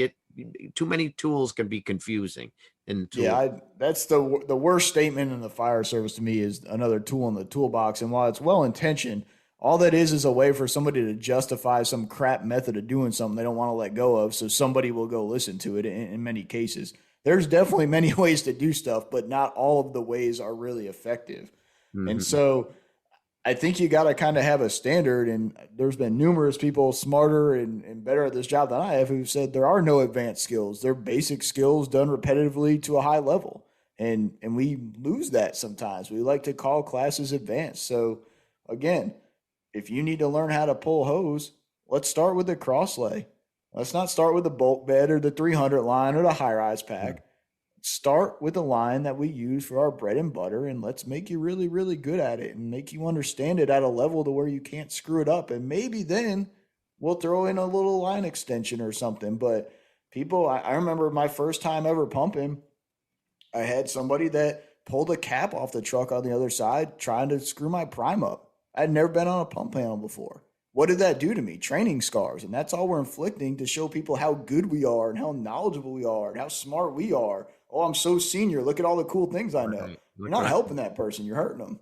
Too many tools can be confusing. That's the worst statement in the fire service to me is another tool in the toolbox. And while it's well intentioned, all that is a way for somebody to justify some crap method of doing something they don't want to let go of. So somebody will go listen to it in many cases. There's definitely many ways to do stuff, but not all of the ways are really effective. Mm-hmm. And so I think you got to kind of have a standard, and there's been numerous people smarter and better at this job than I have who said there are no advanced skills. They're basic skills done repetitively to a high level. And we lose that sometimes. We like to call classes advanced. So again, if you need to learn how to pull hose, let's start with the cross lay. Let's not start with the bulk bed or the 300 line or the high-rise pack. Start with the line that we use for our bread and butter, and let's make you really, really good at it and make you understand it at a level to where you can't screw it up. And maybe then we'll throw in a little line extension or something. But people, I remember my first time ever pumping, I had somebody that pulled a cap off the truck on the other side trying to screw my prime up. I'd never been on a pump panel before. What did that do to me? Training scars. And that's all we're inflicting to show people how good we are and how knowledgeable we are and how smart we are. Oh, I'm so senior. Look at all the cool things I know. Right. You're not helping that person. You're hurting them.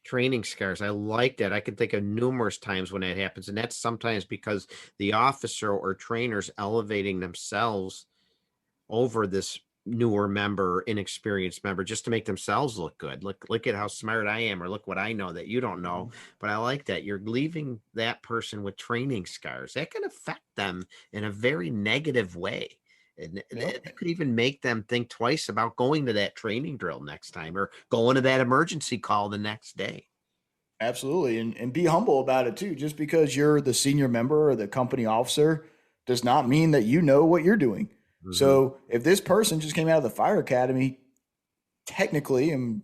Training scars. I like that. I can think of numerous times when that happens. And that's sometimes because the officer or trainer's elevating themselves over this newer member, inexperienced member, just to make themselves look good. Look at how smart I am, or look what I know that you don't know. But I like that. You're leaving that person with training scars. That can affect them in a very negative way. And it could even make them think twice about going to that training drill next time or going to that emergency call the next day. Absolutely. And be humble about it too. Just because you're the senior member or the company officer does not mean that you know what you're doing. Mm-hmm. So if this person just came out of the fire academy, technically, and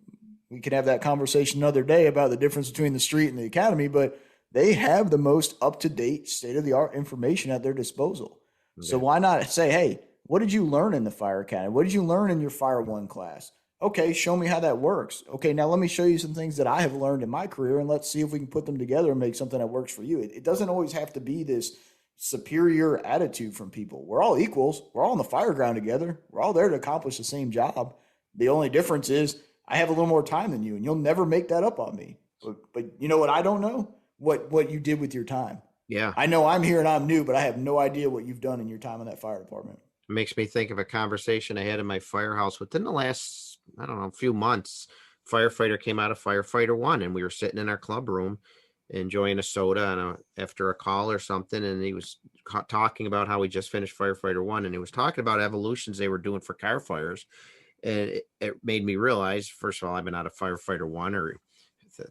we could have that conversation another day about the difference between the street and the academy, but they have the most up-to-date state-of-the-art information at their disposal. Yeah. So why not say, hey, what did you learn in the fire academy? What did you learn in your Fire 1 class? Okay, show me how that works. Okay, now let me show you some things that I have learned in my career, and let's see if we can put them together and make something that works for you. It doesn't always have to be this superior attitude from people. We're all equals. We're all on the fire ground together. We're all there to accomplish the same job. The only difference is I have a little more time than you, and you'll never make that up on me. But you know what I don't know? What you did with your time. Yeah. I know I'm here and I'm new, but I have no idea what you've done in your time in that fire department. It makes me think of a conversation I had in my firehouse within the last, I don't know, few months. Firefighter came out of firefighter one, and we were sitting in our club room enjoying a soda after a call or something. And he was talking about how he just finished firefighter one, and he was talking about evolutions they were doing for car fires. And it made me realize, first of all, I've been out of firefighter one, or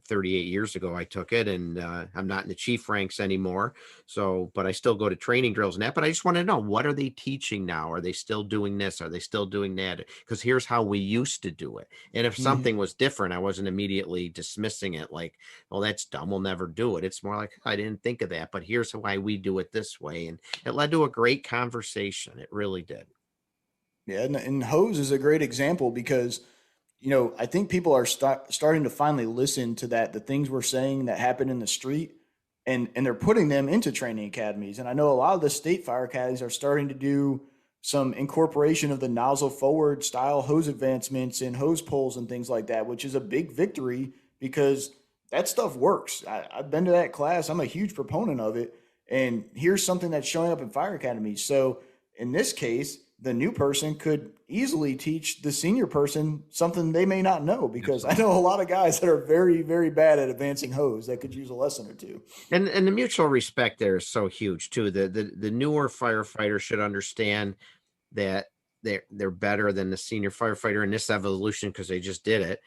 38 years ago I took it, and I'm not in the chief ranks anymore. So, but I still go to training drills and that. But I just want to know, what are they teaching now? Are they still doing this? Are they still doing that? Because here's how we used to do it. And if something was different, I wasn't immediately dismissing it like, well, that's dumb, we'll never do it. It's more like, I didn't think of that, but here's why we do it this way. And it led to a great conversation. It really did. Yeah, and hose is a great example because, I think people are starting to finally listen to the things we're saying that happen in the street, and they're putting them into training academies. And I know a lot of the state fire academies are starting to do some incorporation of the nozzle forward style hose advancements and hose pulls and things like that, which is a big victory because that stuff works. I've been to that class. I'm a huge proponent of it. And here's something that's showing up in fire academies. So in this case, the new person could easily teach the senior person something they may not know, because I know a lot of guys that are very, very bad at advancing hose that could use a lesson or two. And the mutual respect there is so huge too. The newer firefighter should understand that they're better than the senior firefighter in this evolution because they just did it.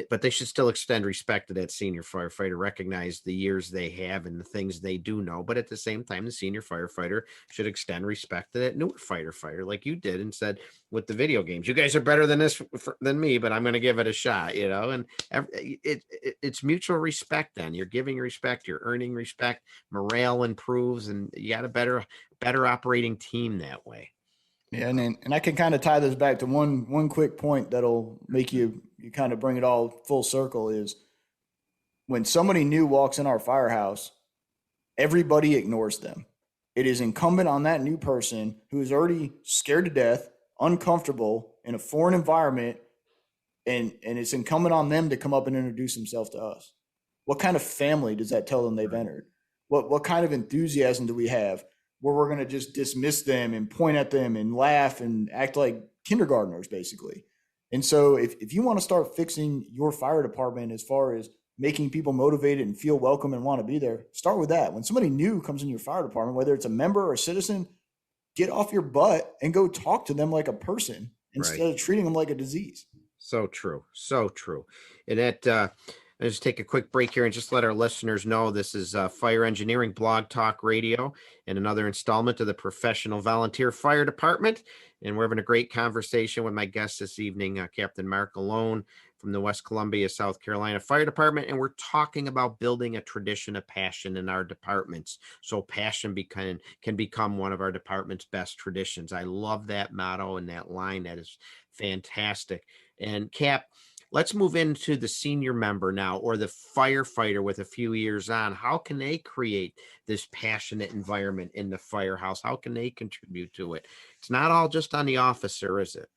But they should still extend respect to that senior firefighter, recognize the years they have and the things they do know. But at the same time, the senior firefighter should extend respect to that newer firefighter, like you did and said with the video games. You guys are better than than me, but I'm going to give it a shot, And it's mutual respect. Then you're giving respect, you're earning respect, morale improves, and you got a better operating team that way. Yeah, and I can kind of tie this back to one quick point that'll make you kind of bring it all full circle is when somebody new walks in our firehouse, everybody ignores them. It is incumbent on that new person who is already scared to death, uncomfortable in a foreign environment, and it's incumbent on them to come up and introduce themselves to us. What kind of family does that tell them they've entered? What kind of enthusiasm do we have where we're going to just dismiss them and point at them and laugh and act like kindergartners, basically? And so if you want to start fixing your fire department as far as making people motivated and feel welcome and want to be there, start with that. When somebody new comes in your fire department, whether it's a member or a citizen, get off your butt and go talk to them like a person instead of treating them like a disease. So true. So true. And that, let's just take a quick break here and just let our listeners know this is Fire Engineering Blog Talk Radio and another installment of the Professional Volunteer Fire Department. And we're having a great conversation with my guest this evening, Captain Marc Aloan from the West Columbia, South Carolina Fire Department. And we're talking about building a tradition of passion in our departments, so passion can become one of our department's best traditions. I love that motto and that line. That is fantastic. And Cap, let's move into the senior member now, or the firefighter with a few years on. How can they create this passionate environment in the firehouse? How can they contribute to it? It's not all just on the officer, is it?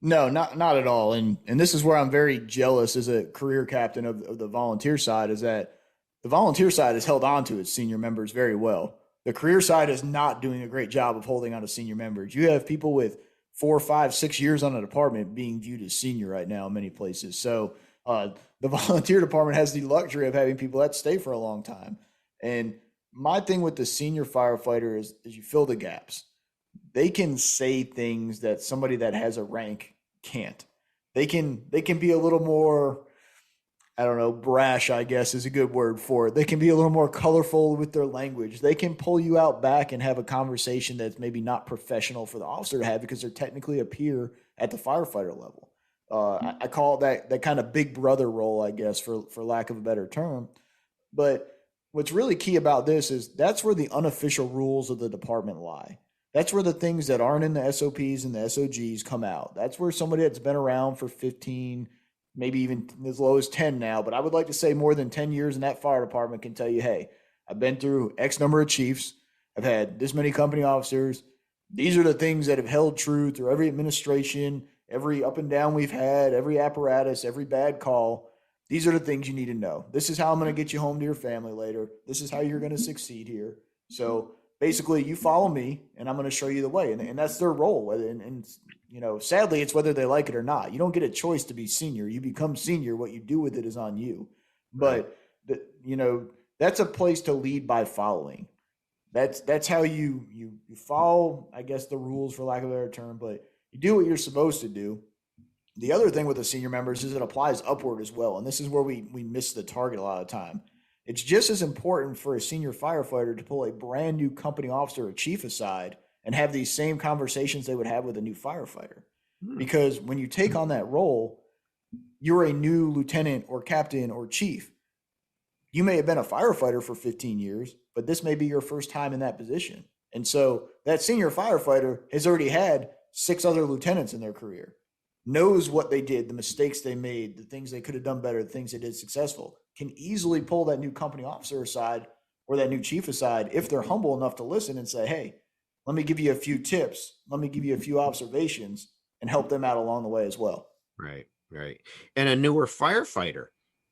No, not at all. And this is where I'm very jealous as a career captain of the volunteer side, is that the volunteer side has held on to its senior members very well. The career side is not doing a great job of holding on to senior members. You have people with 4, 5, 6 years on a department being viewed as senior right now in many places. So the volunteer department has the luxury of having people that stay for a long time. And my thing with the senior firefighter is you fill the gaps. They can say things that somebody that has a rank can't. They can be a little more, I don't know, brash, I guess is a good word for it. They can be a little more colorful with their language. They can pull you out back and have a conversation that's maybe not professional for the officer to have because they're technically a peer at the firefighter level. I call it that kind of big brother role, I guess, for lack of a better term. But what's really key about this is that's where the unofficial rules of the department lie. That's where the things that aren't in the SOPs and the SOGs come out. That's where somebody that's been around for 15, maybe even as low as 10 now, but I would like to say more than 10 years in that fire department can tell you, hey, I've been through X number of chiefs. I've had this many company officers. These are the things that have held true through every administration, every up and down we've had, every apparatus, every bad call. These are the things you need to know. This is how I'm going to get you home to your family later. This is how you're going to succeed here. So basically you follow me and I'm going to show you the way. And that's their role. And, you know, sadly, it's whether they like it or not. You don't get a choice to be senior. You become senior. What you do with it is on you. Right. But, you know, that's a place to lead by following. That's how you follow, I guess, the rules, for lack of a better term, but you do what you're supposed to do. The other thing with the senior members is it applies upward as well. And this is where we miss the target a lot of the time. It's just as important for a senior firefighter to pull a brand new company officer or chief aside and have these same conversations they would have with a new firefighter. Because when you take on that role, you're a new lieutenant or captain or chief. You may have been a firefighter for 15 years, but this may be your first time in that position. And so that senior firefighter has already had 6 other lieutenants in their career, knows what they did, the mistakes they made, the things they could have done better, the things they did successful, can easily pull that new company officer aside or that new chief aside if they're humble enough to listen and say, hey, let me give you a few tips. Let me give you a few observations and help them out along the way as well. Right, right. And a newer firefighter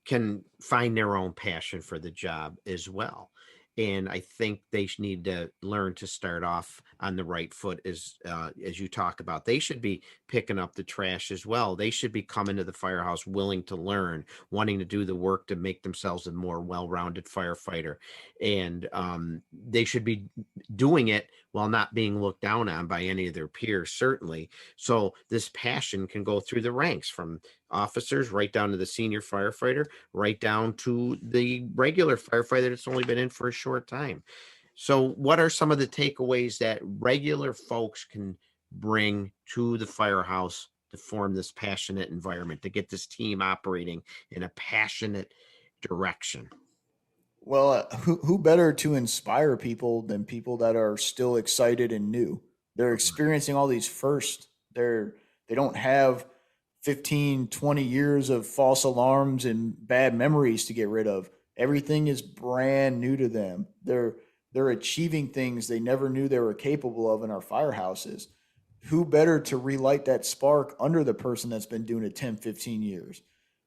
can find their own passion for the job as well. And I think they need to learn to start off on the right foot as you talk about. They should be picking up the trash as well. They should be coming to the firehouse willing to learn, wanting to do the work to make themselves a more well-rounded firefighter. And they should be doing it while not being looked down on by any of their peers, certainly. So this passion can go through the ranks from officers right down to the senior firefighter, right down to the regular firefighter that's only been in for a short time. So what are some of the takeaways that regular folks can bring to the firehouse to form this passionate environment, to get this team operating in a passionate direction? Well, who better to inspire people than people that are still excited and new? They're experiencing all these first. They don't have 15, 20 years of false alarms and bad memories to get rid of. Everything is brand new to them. They're achieving things they never knew they were capable of in our firehouses. Who better to relight that spark under the person that's been doing it 10, 15 years?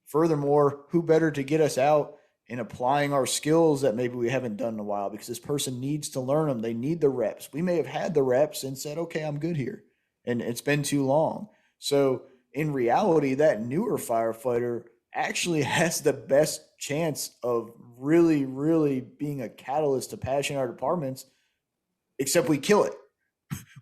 Furthermore, who better to get us out and applying our skills that maybe we haven't done in a while, because this person needs to learn them. They need the reps. We may have had the reps and said, okay, I'm good here. And it's been too long. So in reality, that newer firefighter actually has the best chance of really, really being a catalyst to passion our departments, except we kill it.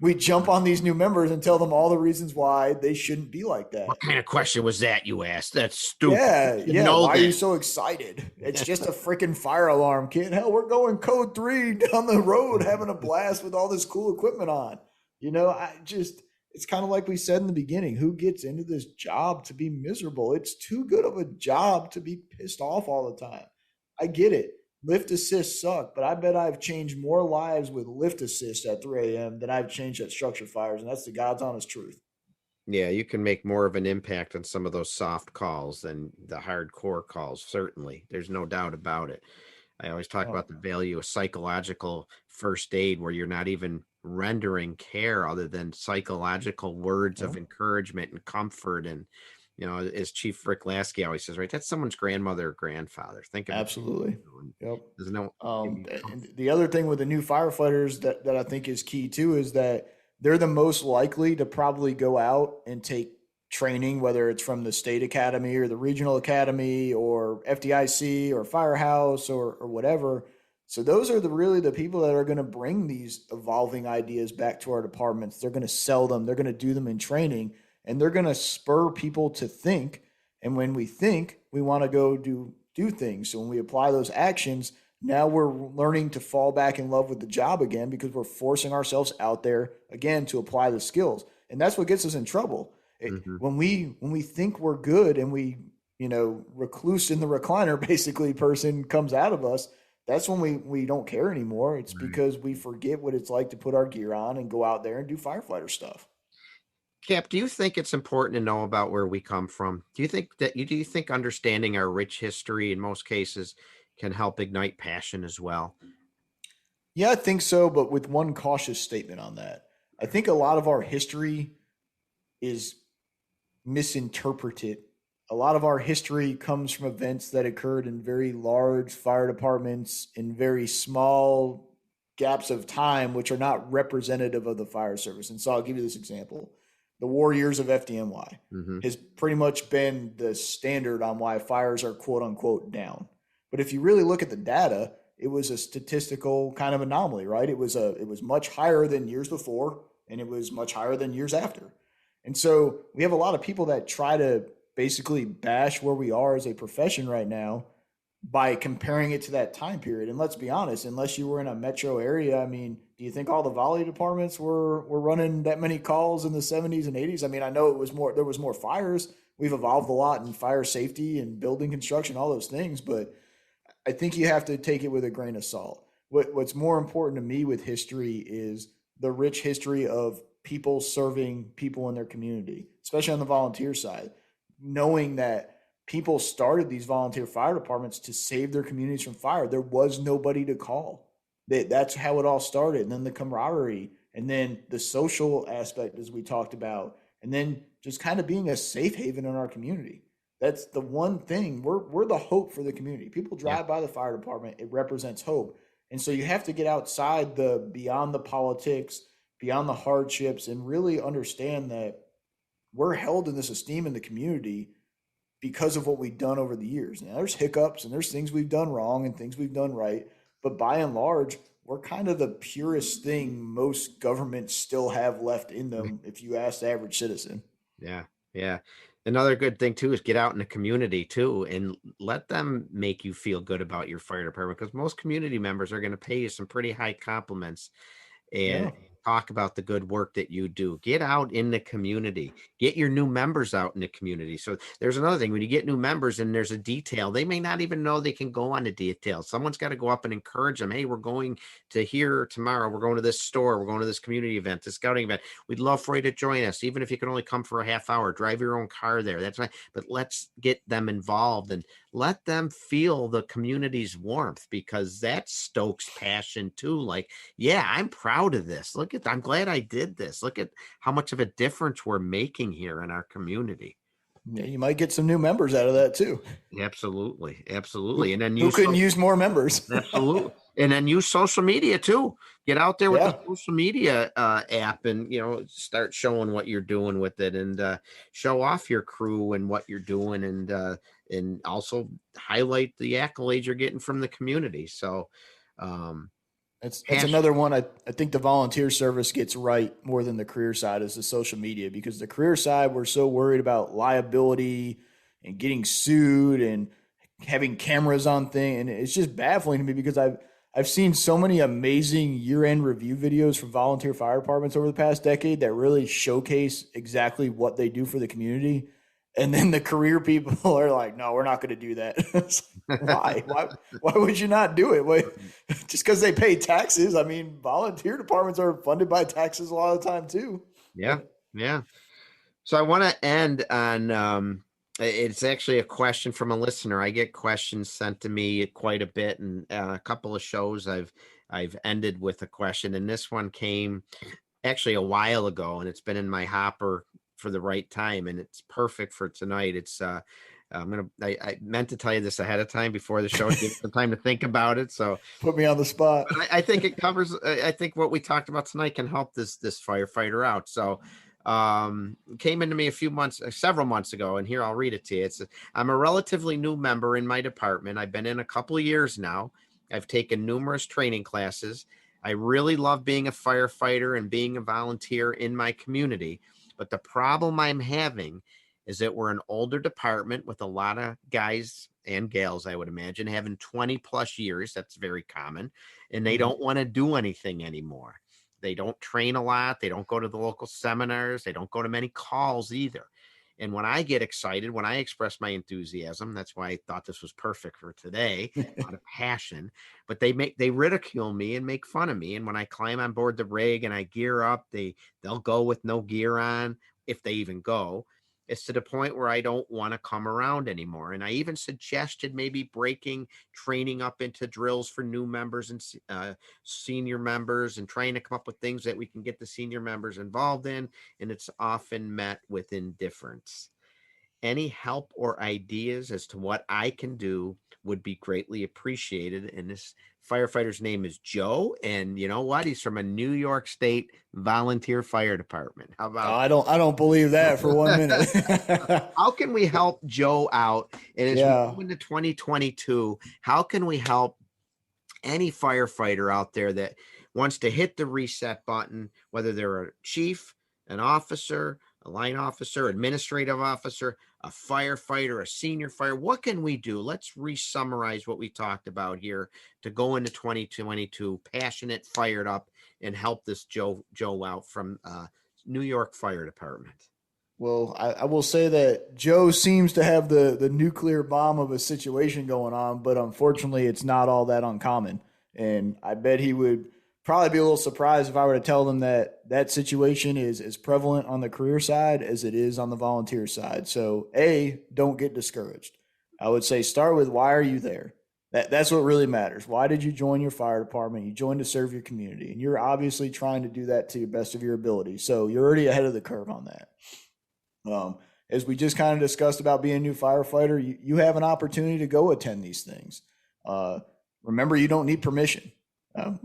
We jump on these new members and tell them all the reasons why they shouldn't be like that. What kind of question was that you asked? That's stupid. Yeah. Why are you so excited? It's just a freaking fire alarm, kid. Hell, we're going code 3 down the road having a blast with all this cool equipment on. You know, it's kind of like we said in the beginning, who gets into this job to be miserable? It's too good of a job to be pissed off all the time. I get it. Lift assists suck, but I bet I've changed more lives with lift assist at 3 a.m. than I've changed at structure fires, and that's the God's honest truth. Yeah, you can make more of an impact on some of those soft calls than the hardcore calls, certainly. There's no doubt about it. I always talk about the value of psychological first aid, where you're not even rendering care other than psychological words of encouragement and comfort. And, you know, as Chief Rick Lasky always says, right, that's someone's grandmother or grandfather. Think of absolutely. Yep. There's no. And the other thing with the new firefighters that I think is key too is that they're the most likely to probably go out and take training, whether it's from the state academy or the regional academy or FDIC or firehouse or whatever. So those are really the people that are going to bring these evolving ideas back to our departments. They're going to sell them. They're going to do them in training, and they're going to spur people to think. And when we think, we want to go do things. So when we apply those actions, now we're learning to fall back in love with the job again, because we're forcing ourselves out there again to apply the skills. And that's what gets us in trouble. When we think we're good and we, recluse in the recliner, basically, person comes out of us, that's when we don't care anymore. It's because we forget what it's like to put our gear on and go out there and do firefighter stuff. Cap, do you think it's important to know about where we come from? Do you think understanding our rich history in most cases can help ignite passion as well? Yeah, I think so, but with one cautious statement on that. I think a lot of our history is misinterpreted. A lot of our history comes from events that occurred in very large fire departments in very small gaps of time which are not representative of the fire service. And so I'll give you this example. The war years of FDNY has pretty much been the standard on why fires are quote unquote down. But if you really look at the data, it was a statistical kind of anomaly, right? It was much higher than years before, and it was much higher than years after. And so we have a lot of people that try to basically bash where we are as a profession right now by comparing it to that time period. And let's be honest, unless you were in a metro area, I mean, do you think all the volley departments were running that many calls in the 70s and 80s? I mean, I know there was more fires. We've evolved a lot in fire safety and building construction, all those things, but I think you have to take it with a grain of salt. What's more important to me with history is the rich history of people serving people in their community, especially on the volunteer side, knowing that people started these volunteer fire departments to save their communities from fire. There was nobody to call. That's how it all started. And then the camaraderie, and then the social aspect, as we talked about, and then just kind of being a safe haven in our community. That's the one thing. We're the hope for the community. People drive by the fire department. It represents hope. And so you have to get outside beyond the politics, beyond the hardships, and really understand that we're held in this esteem in the community because of what we've done over the years. Now, there's hiccups and there's things we've done wrong and things we've done right. But by and large, we're kind of the purest thing most governments still have left in them, if you ask the average citizen. Yeah. Yeah. Another good thing too is get out in the community too and let them make you feel good about your fire department, because most community members are going to pay you some pretty high compliments and talk about the good work that you do. Get out in the community, get your new members out in the community. So there's another thing, when you get new members and there's a detail, they may not even know they can go on the detail. Someone's got to go up and encourage them. Hey, we're going to here tomorrow. We're going to this store. We're going to this community event, this scouting event. We'd love for you to join us. Even if you can only come for a half hour, drive your own car there. That's right. But let's get them involved and let them feel the community's warmth, because that stokes passion too. Like, yeah, I'm proud of this. I'm glad I did this. Look at how much of a difference we're making here in our community. Yeah, you might get some new members out of that too. Absolutely. Absolutely. And then who couldn't use more members? Absolutely. And then use social media too. Get out there with the social media app and, start showing what you're doing with it, and show off your crew and what you're doing, and also highlight the accolades you're getting from the community. So, that's another one. I think the volunteer service gets right more than the career side is the social media, because the career side, we're so worried about liability and getting sued and having cameras on things. And it's just baffling to me, because I've seen so many amazing year-end review videos from volunteer fire departments over the past decade that really showcase exactly what they do for the community. And then the career people are like, no, we're not going to do that. Why? Why would you not do it? Why? Just because they pay taxes? I mean, volunteer departments are funded by taxes a lot of the time too. Yeah. Yeah. So I want to end on, it's actually a question from a listener. I get questions sent to me quite a bit, and a couple of shows I've ended with a question, and this one came actually a while ago, and it's been in my hopper for the right time, and it's perfect for tonight. It's I meant to tell you this ahead of time before the show, give some time to think about it. So put me on the spot. But I think it covers. I think what we talked about tonight can help this firefighter out. So came into me several months ago, and here I'll read it to you. I'm a relatively new member in my department. I've been in a couple of years now. I've taken numerous training classes. I really love being a firefighter and being a volunteer in my community. But the problem I'm having is that we're an older department with a lot of guys and gals, I would imagine, having 20 plus years. That's very common. And they don't want to do anything anymore. They don't train a lot. They don't go to the local seminars. They don't go to many calls either. And when I get excited, when I express my enthusiasm, that's why I thought this was perfect for today, out of passion, but they ridicule me and make fun of me. And when I climb on board the rig and I gear up, they'll go with no gear on, if they even go. It's to the point where I don't want to come around anymore. And I even suggested maybe breaking training up into drills for new members and senior members, and trying to come up with things that we can get the senior members involved in. And it's often met with indifference. Any help or ideas as to what I can do would be greatly appreciated. And this firefighter's name is Joe. And you know what? He's from a New York State volunteer fire department. How about I don't believe that for 1 minute. how can we help Joe out? And as we Yeah. go into 2022, how can we help any firefighter out there that wants to hit the reset button, whether they're a chief, an officer, a line officer, administrative officer, a firefighter, a senior fire? What can we do? Let's re-summarize what we talked about here to go into 2022 passionate, fired up, and help this Joe out from New York Fire Department. Well, I will say that Joe seems to have the nuclear bomb of a situation going on, but unfortunately, it's not all that uncommon. And I bet he would probably be a little surprised if I were to tell them that that situation is as prevalent on the career side as it is on the volunteer side. So, don't get discouraged. I would say start with, why are you there? That's what really matters. Why did you join your fire department? You joined to serve your community, and you're obviously trying to do that to the best of your ability. So you're already ahead of the curve on that. As we just kind of discussed about being a new firefighter, you have an opportunity to go attend these things. Remember, you don't need permission.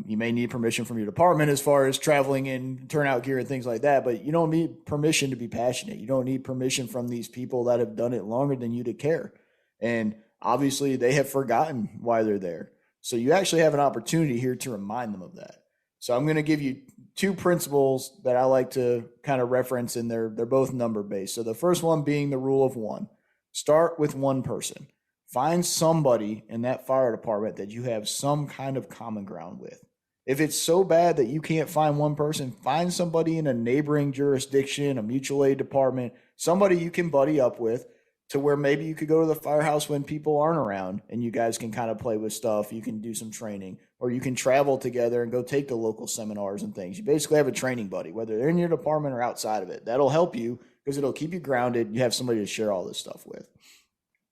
You may need permission from your department as far as traveling in turnout gear and things like that, but you don't need permission to be passionate. You don't need permission from these people that have done it longer than you to care. And obviously, they have forgotten why they're there. So you actually have an opportunity here to remind them of that. So I'm going to give you two principles that I like to kind of reference, and they're both number based. So the first one being the rule of one. Start with one person. Find somebody in that fire department that you have some kind of common ground with. If it's so bad that you can't find one person, find somebody in a neighboring jurisdiction, a mutual aid department, somebody you can buddy up with, to where maybe you could go to the firehouse when people aren't around and you guys can kind of play with stuff. You can do some training, or you can travel together and go take the local seminars and things. You basically have a training buddy, whether they're in your department or outside of it. That'll help you because it'll keep you grounded. You have somebody to share all this stuff with.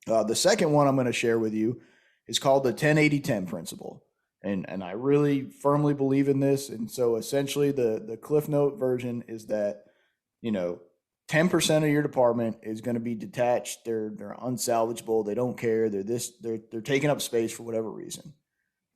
The second one I'm going to share with you is called the 10-80-10 principle. And I really firmly believe in this. And so essentially the Cliff Note version is that, 10% of your department is going to be detached. They're unsalvageable. They don't care. They're taking up space for whatever reason.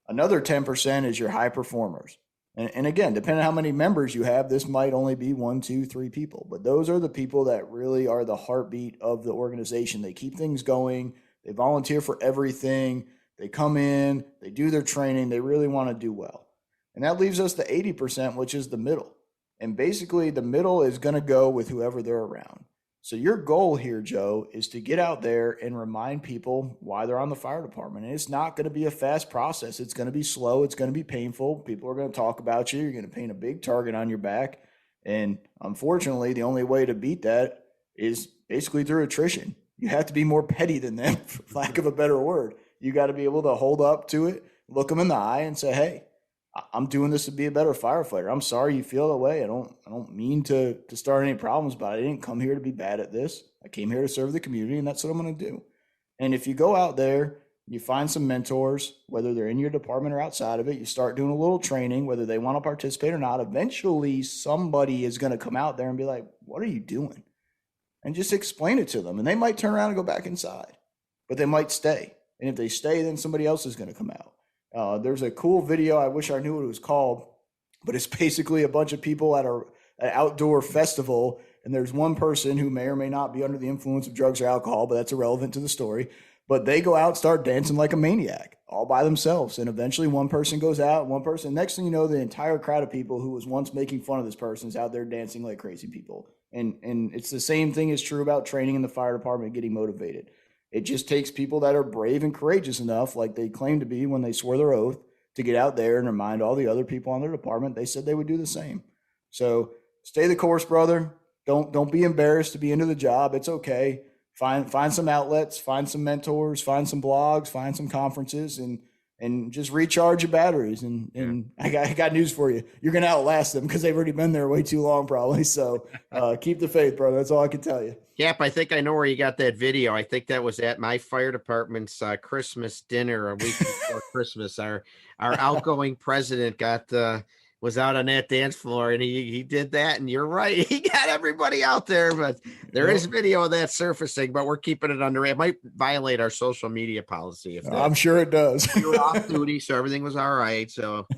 Another 10% is your high performers. And again, depending on how many members you have, this might only be 1, 2, 3 people. But those are the people that really are the heartbeat of the organization. They keep things going. They volunteer for everything. They come in. They do their training. They really want to do well. And that leaves us the 80%, which is the middle. And basically, the middle is going to go with whoever they're around. So your goal here, Joe, is to get out there and remind people why they're on the fire department. And it's not going to be a fast process. It's going to be slow. It's going to be painful. People are going to talk about you. You're going to paint a big target on your back. And unfortunately, the only way to beat that is basically through attrition. You have to be more petty than them, for lack of a better word. You got to be able to hold up to it, look them in the eye and say, hey, I'm doing this to be a better firefighter. I'm sorry you feel that way. I don't mean to start any problems, but I didn't come here to be bad at this. I came here to serve the community, and that's what I'm going to do. And if you go out there, you find some mentors, whether they're in your department or outside of it, you start doing a little training, whether they want to participate or not. Eventually, somebody is going to come out there and be like, what are you doing? And just explain it to them. And they might turn around and go back inside, but they might stay. And if they stay, then somebody else is going to come out. There's a cool video. I wish I knew what it was called, but it's basically a bunch of people at an outdoor festival. And there's one person who may or may not be under the influence of drugs or alcohol, but that's irrelevant to the story. But they go out and start dancing like a maniac all by themselves. And eventually one person goes out, next thing you know, the entire crowd of people who was once making fun of this person is out there dancing like crazy people. And it's the same thing is true about training in the fire department, getting motivated. It just takes people that are brave and courageous enough, like they claim to be when they swore their oath, to get out there and remind all the other people on their department they said they would do the same. So stay the course, brother. Don't be embarrassed to be into the job. It's okay. Find some outlets, find some mentors, find some blogs, find some conferences, and just recharge your batteries. And I got news for you. You're going to outlast them because they've already been there way too long, probably. So keep the faith, brother. That's all I can tell you. Cap, I think I know where you got that video. I think that was at my fire department's Christmas dinner a week before Christmas. Our outgoing president was was out on that dance floor, and he did that, and you're right, he got everybody out there. But there is video of that surfacing, but we're keeping it under. It might violate our social media policy if I'm sure it does. we were off duty, so everything was all right. So,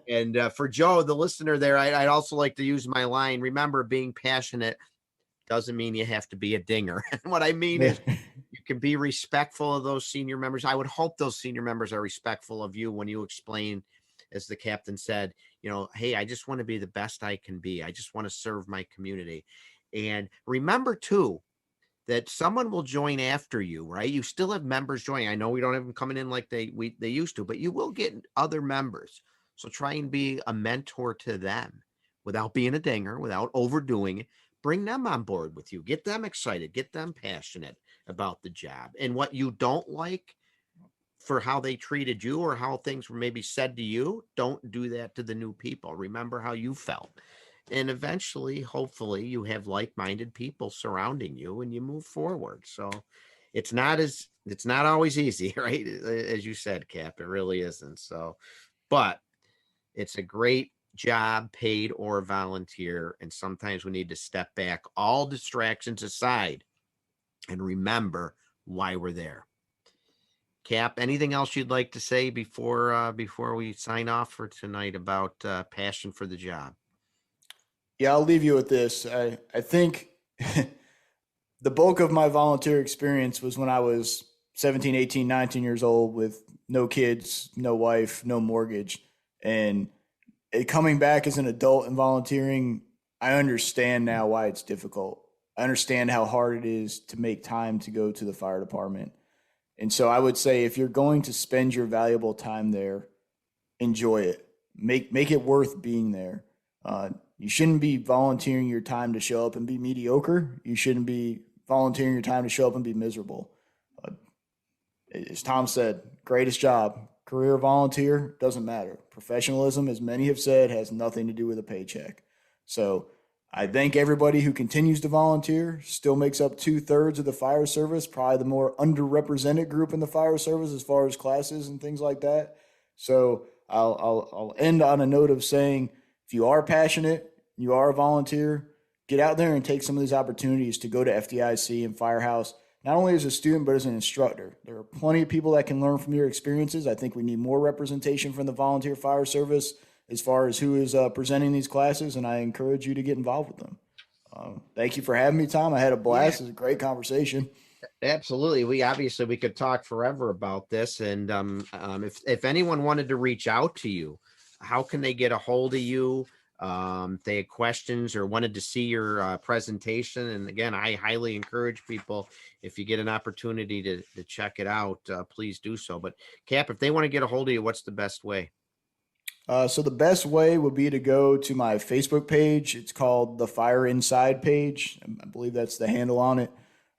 and for Joe, the listener there, I'd also like to use my line. Remember, being passionate doesn't mean you have to be a dinger. And what I mean is you can be respectful of those senior members. I would hope those senior members are respectful of you when you explain, as the captain said, hey, I just want to be the best I can be. I just want to serve my community. And remember too, that someone will join after you, right? You still have members joining. I know we don't have them coming in like they used to, but you will get other members. So try and be a mentor to them without being a dinger, without overdoing it. Bring them on board with you. Get them excited. Get them passionate about the job. And what you don't like for how they treated you or how things were maybe said to you, don't do that to the new people. Remember how you felt. And eventually, hopefully, you have like-minded people surrounding you and you move forward. So it's not always easy, right? As you said, Cap, it really isn't. So, but it's a great job, paid or volunteer. And sometimes we need to step back, all distractions aside, and remember why we're there. Cap, anything else you'd like to say before we sign off for tonight about passion for the job? Yeah, I'll leave you with this. I think the bulk of my volunteer experience was when I was 17, 18, 19 years old with no kids, no wife, no mortgage. And coming back as an adult and volunteering, I understand now why it's difficult. I understand how hard it is to make time to go to the fire department. And so I would say if you're going to spend your valuable time there, enjoy it. Make it worth being there. You shouldn't be volunteering your time to show up and be mediocre. You shouldn't be volunteering your time to show up and be miserable. As Tom said, greatest job. Career volunteer, doesn't matter. Professionalism, as many have said, has nothing to do with a paycheck. So I thank everybody who continues to volunteer, still makes up 2/3 of the fire service, probably the more underrepresented group in the fire service as far as classes and things like that. So I'll end on a note of saying, if you are passionate, you are a volunteer, get out there and take some of these opportunities to go to FDIC and Firehouse, not only as a student, but as an instructor. There are plenty of people that can learn from your experiences. I think we need more representation from the volunteer fire service as far as who is presenting these classes, and I encourage you to get involved with them. Thank you for having me, Tom. I had a blast. It was a great conversation. Absolutely. We could talk forever about this. And if anyone wanted to reach out to you, how can they get a hold of you? They had questions or wanted to see your presentation. And again, I highly encourage people, if you get an opportunity to check it out, please do so. But Cap, if they want to get a hold of you, what's the best way? So the best way would be to go to my Facebook page. It's called the Fire Inside page. I believe that's the handle on it.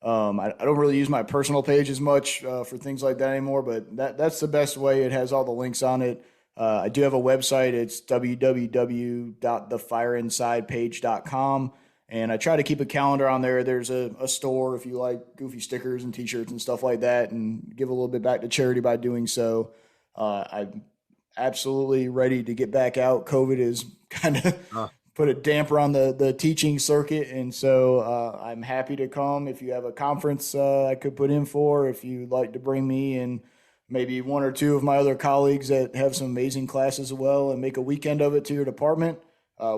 I don't really use my personal page as much for things like that anymore, but that's the best way. It has all the links on it. I do have a website. It's www.thefireInsidePage.com. And I try to keep a calendar on there. There's a store if you like goofy stickers and t-shirts and stuff like that, and give a little bit back to charity by doing so. I'm absolutely ready to get back out. COVID has kind of put a damper on the teaching circuit. And so I'm happy to come. If you have a conference I could put in for, if you'd like to bring me and maybe one or two of my other colleagues that have some amazing classes as well and make a weekend of it to your department,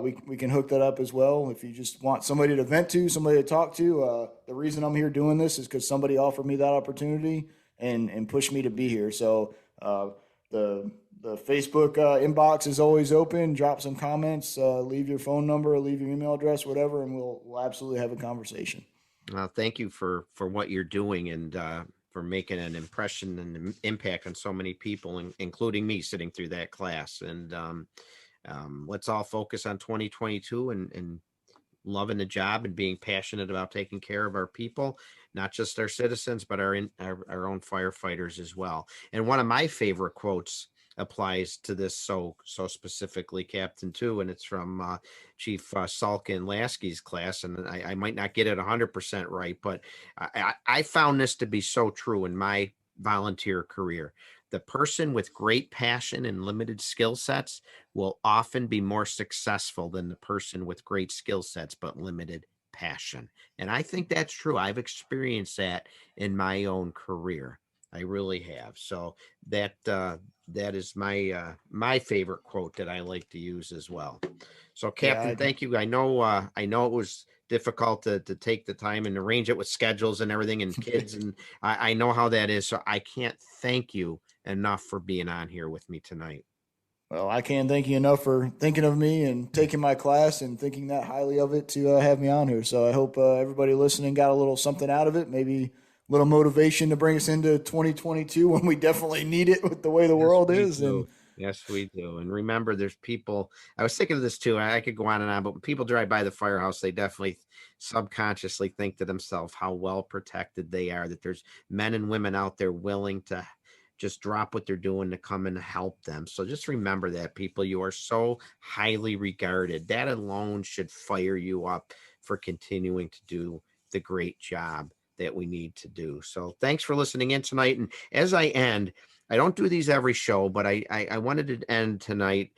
we can hook that up as well. If you just want somebody to vent to, somebody to talk to, the reason I'm here doing this is because somebody offered me that opportunity and pushed me to be here. So the Facebook inbox is always open. Drop some comments, leave your phone number, leave your email address, whatever, and we'll absolutely have a conversation. Thank you for what you're doing and for making an impression and an impact on so many people, including me sitting through that class. And let's all focus on 2022 and loving the job and being passionate about taking care of our people, not just our citizens, but our own firefighters as well. And one of my favorite quotes applies to this so specifically, Captain, too, and it's from Chief Salkin Lasky's class, and I might not get it 100% right, but I found this to be so true in my volunteer career, The person with great passion and limited skill sets will often be more successful than the person with great skill sets but limited passion. And I think that's true. I've experienced that in my own career. I really have. So that that is my favorite quote that I like to use as well. So, Captain, Yeah, thank you. I know it was difficult to take the time and arrange it with schedules and everything and kids, and I know how that is. So I can't thank you enough for being on here with me tonight. well, I can't thank you enough for thinking of me and taking my class and thinking that highly of it to have me on here. So I hope everybody listening got a little something out of it, maybe a little motivation to bring us into 2022 when we definitely need it with the way the Yes, world we is. And do. Yes, we do. And remember, there's people. I was thinking of this too. I could go on and on, but when people drive by the firehouse, they definitely subconsciously think to themselves how well protected they are. That there's men and women out there willing to just drop what they're doing to come and help them. So just remember that, people. You are so highly regarded. That alone should fire you up for continuing to do the great job that we need to do. So thanks for listening in tonight. And as I end, I don't do these every show, but I wanted to end tonight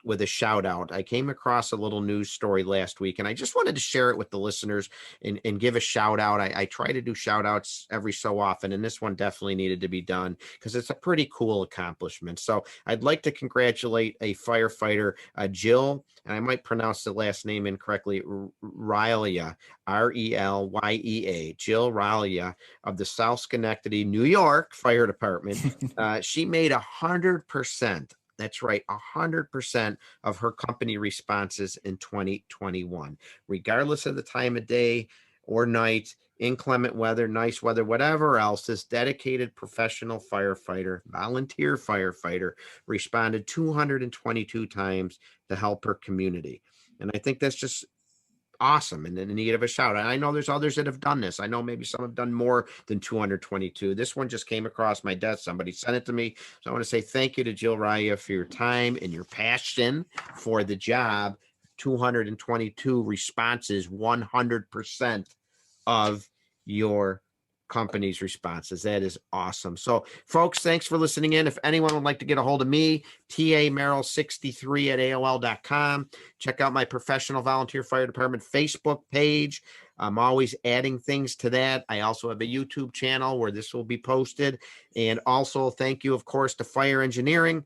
with a shout out. I came across a little news story last week, and I just wanted to share it with the listeners and give a shout out. I try to do shout outs every so often, and this one definitely needed to be done because it's a pretty cool accomplishment. So I'd like to congratulate a firefighter, Jill, and I might pronounce the last name incorrectly, Rylea, Relya, Jill Rylea of the South Schenectady, New York Fire Department. She made 100%. That's right, 100% of her company responses in 2021, regardless of the time of day or night, inclement weather, nice weather, whatever else. This dedicated professional firefighter, volunteer firefighter, responded 222 times to help her community. And I think that's just awesome and in need of a shout. And I know there's others that have done this. I know maybe some have done more than 222. This one just came across my desk. Somebody sent it to me. So I want to say thank you to Jill Raya for your time and your passion for the job. 222 responses, 100% of your company's responses. That is awesome. So, folks, thanks for listening in. If anyone would like to get a hold of me, tamerrill63 at AOL.com. Check out my professional volunteer fire department Facebook page. I'm always adding things to that. I also have a YouTube channel where this will be posted. And also, thank you, of course, to Fire Engineering,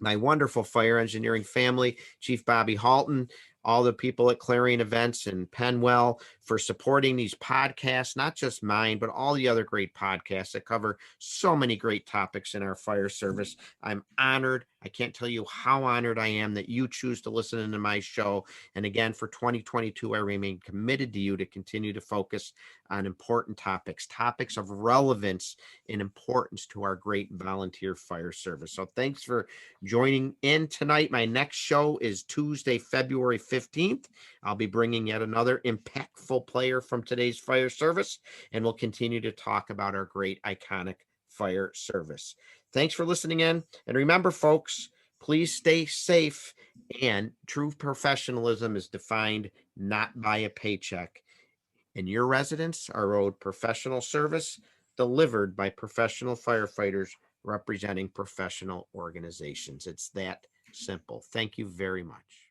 my wonderful fire engineering family, Chief Bobby Halton, all the people at Clarion Events and Penwell for supporting these podcasts, not just mine, but all the other great podcasts that cover so many great topics in our fire service. I'm honored. I can't tell you how honored I am that you choose to listen into my show. And again, for 2022, I remain committed to you to continue to focus on important topics of relevance and importance to our great volunteer fire service. So thanks for joining in tonight. My next show is Tuesday, February 15th. I'll be bringing yet another impactful player from today's fire service, and we'll continue to talk about our great, iconic fire service. Thanks for listening in. And remember, folks, please stay safe. And true professionalism is defined not by a paycheck. And your residents are owed professional service delivered by professional firefighters representing professional organizations. It's that simple. Thank you very much.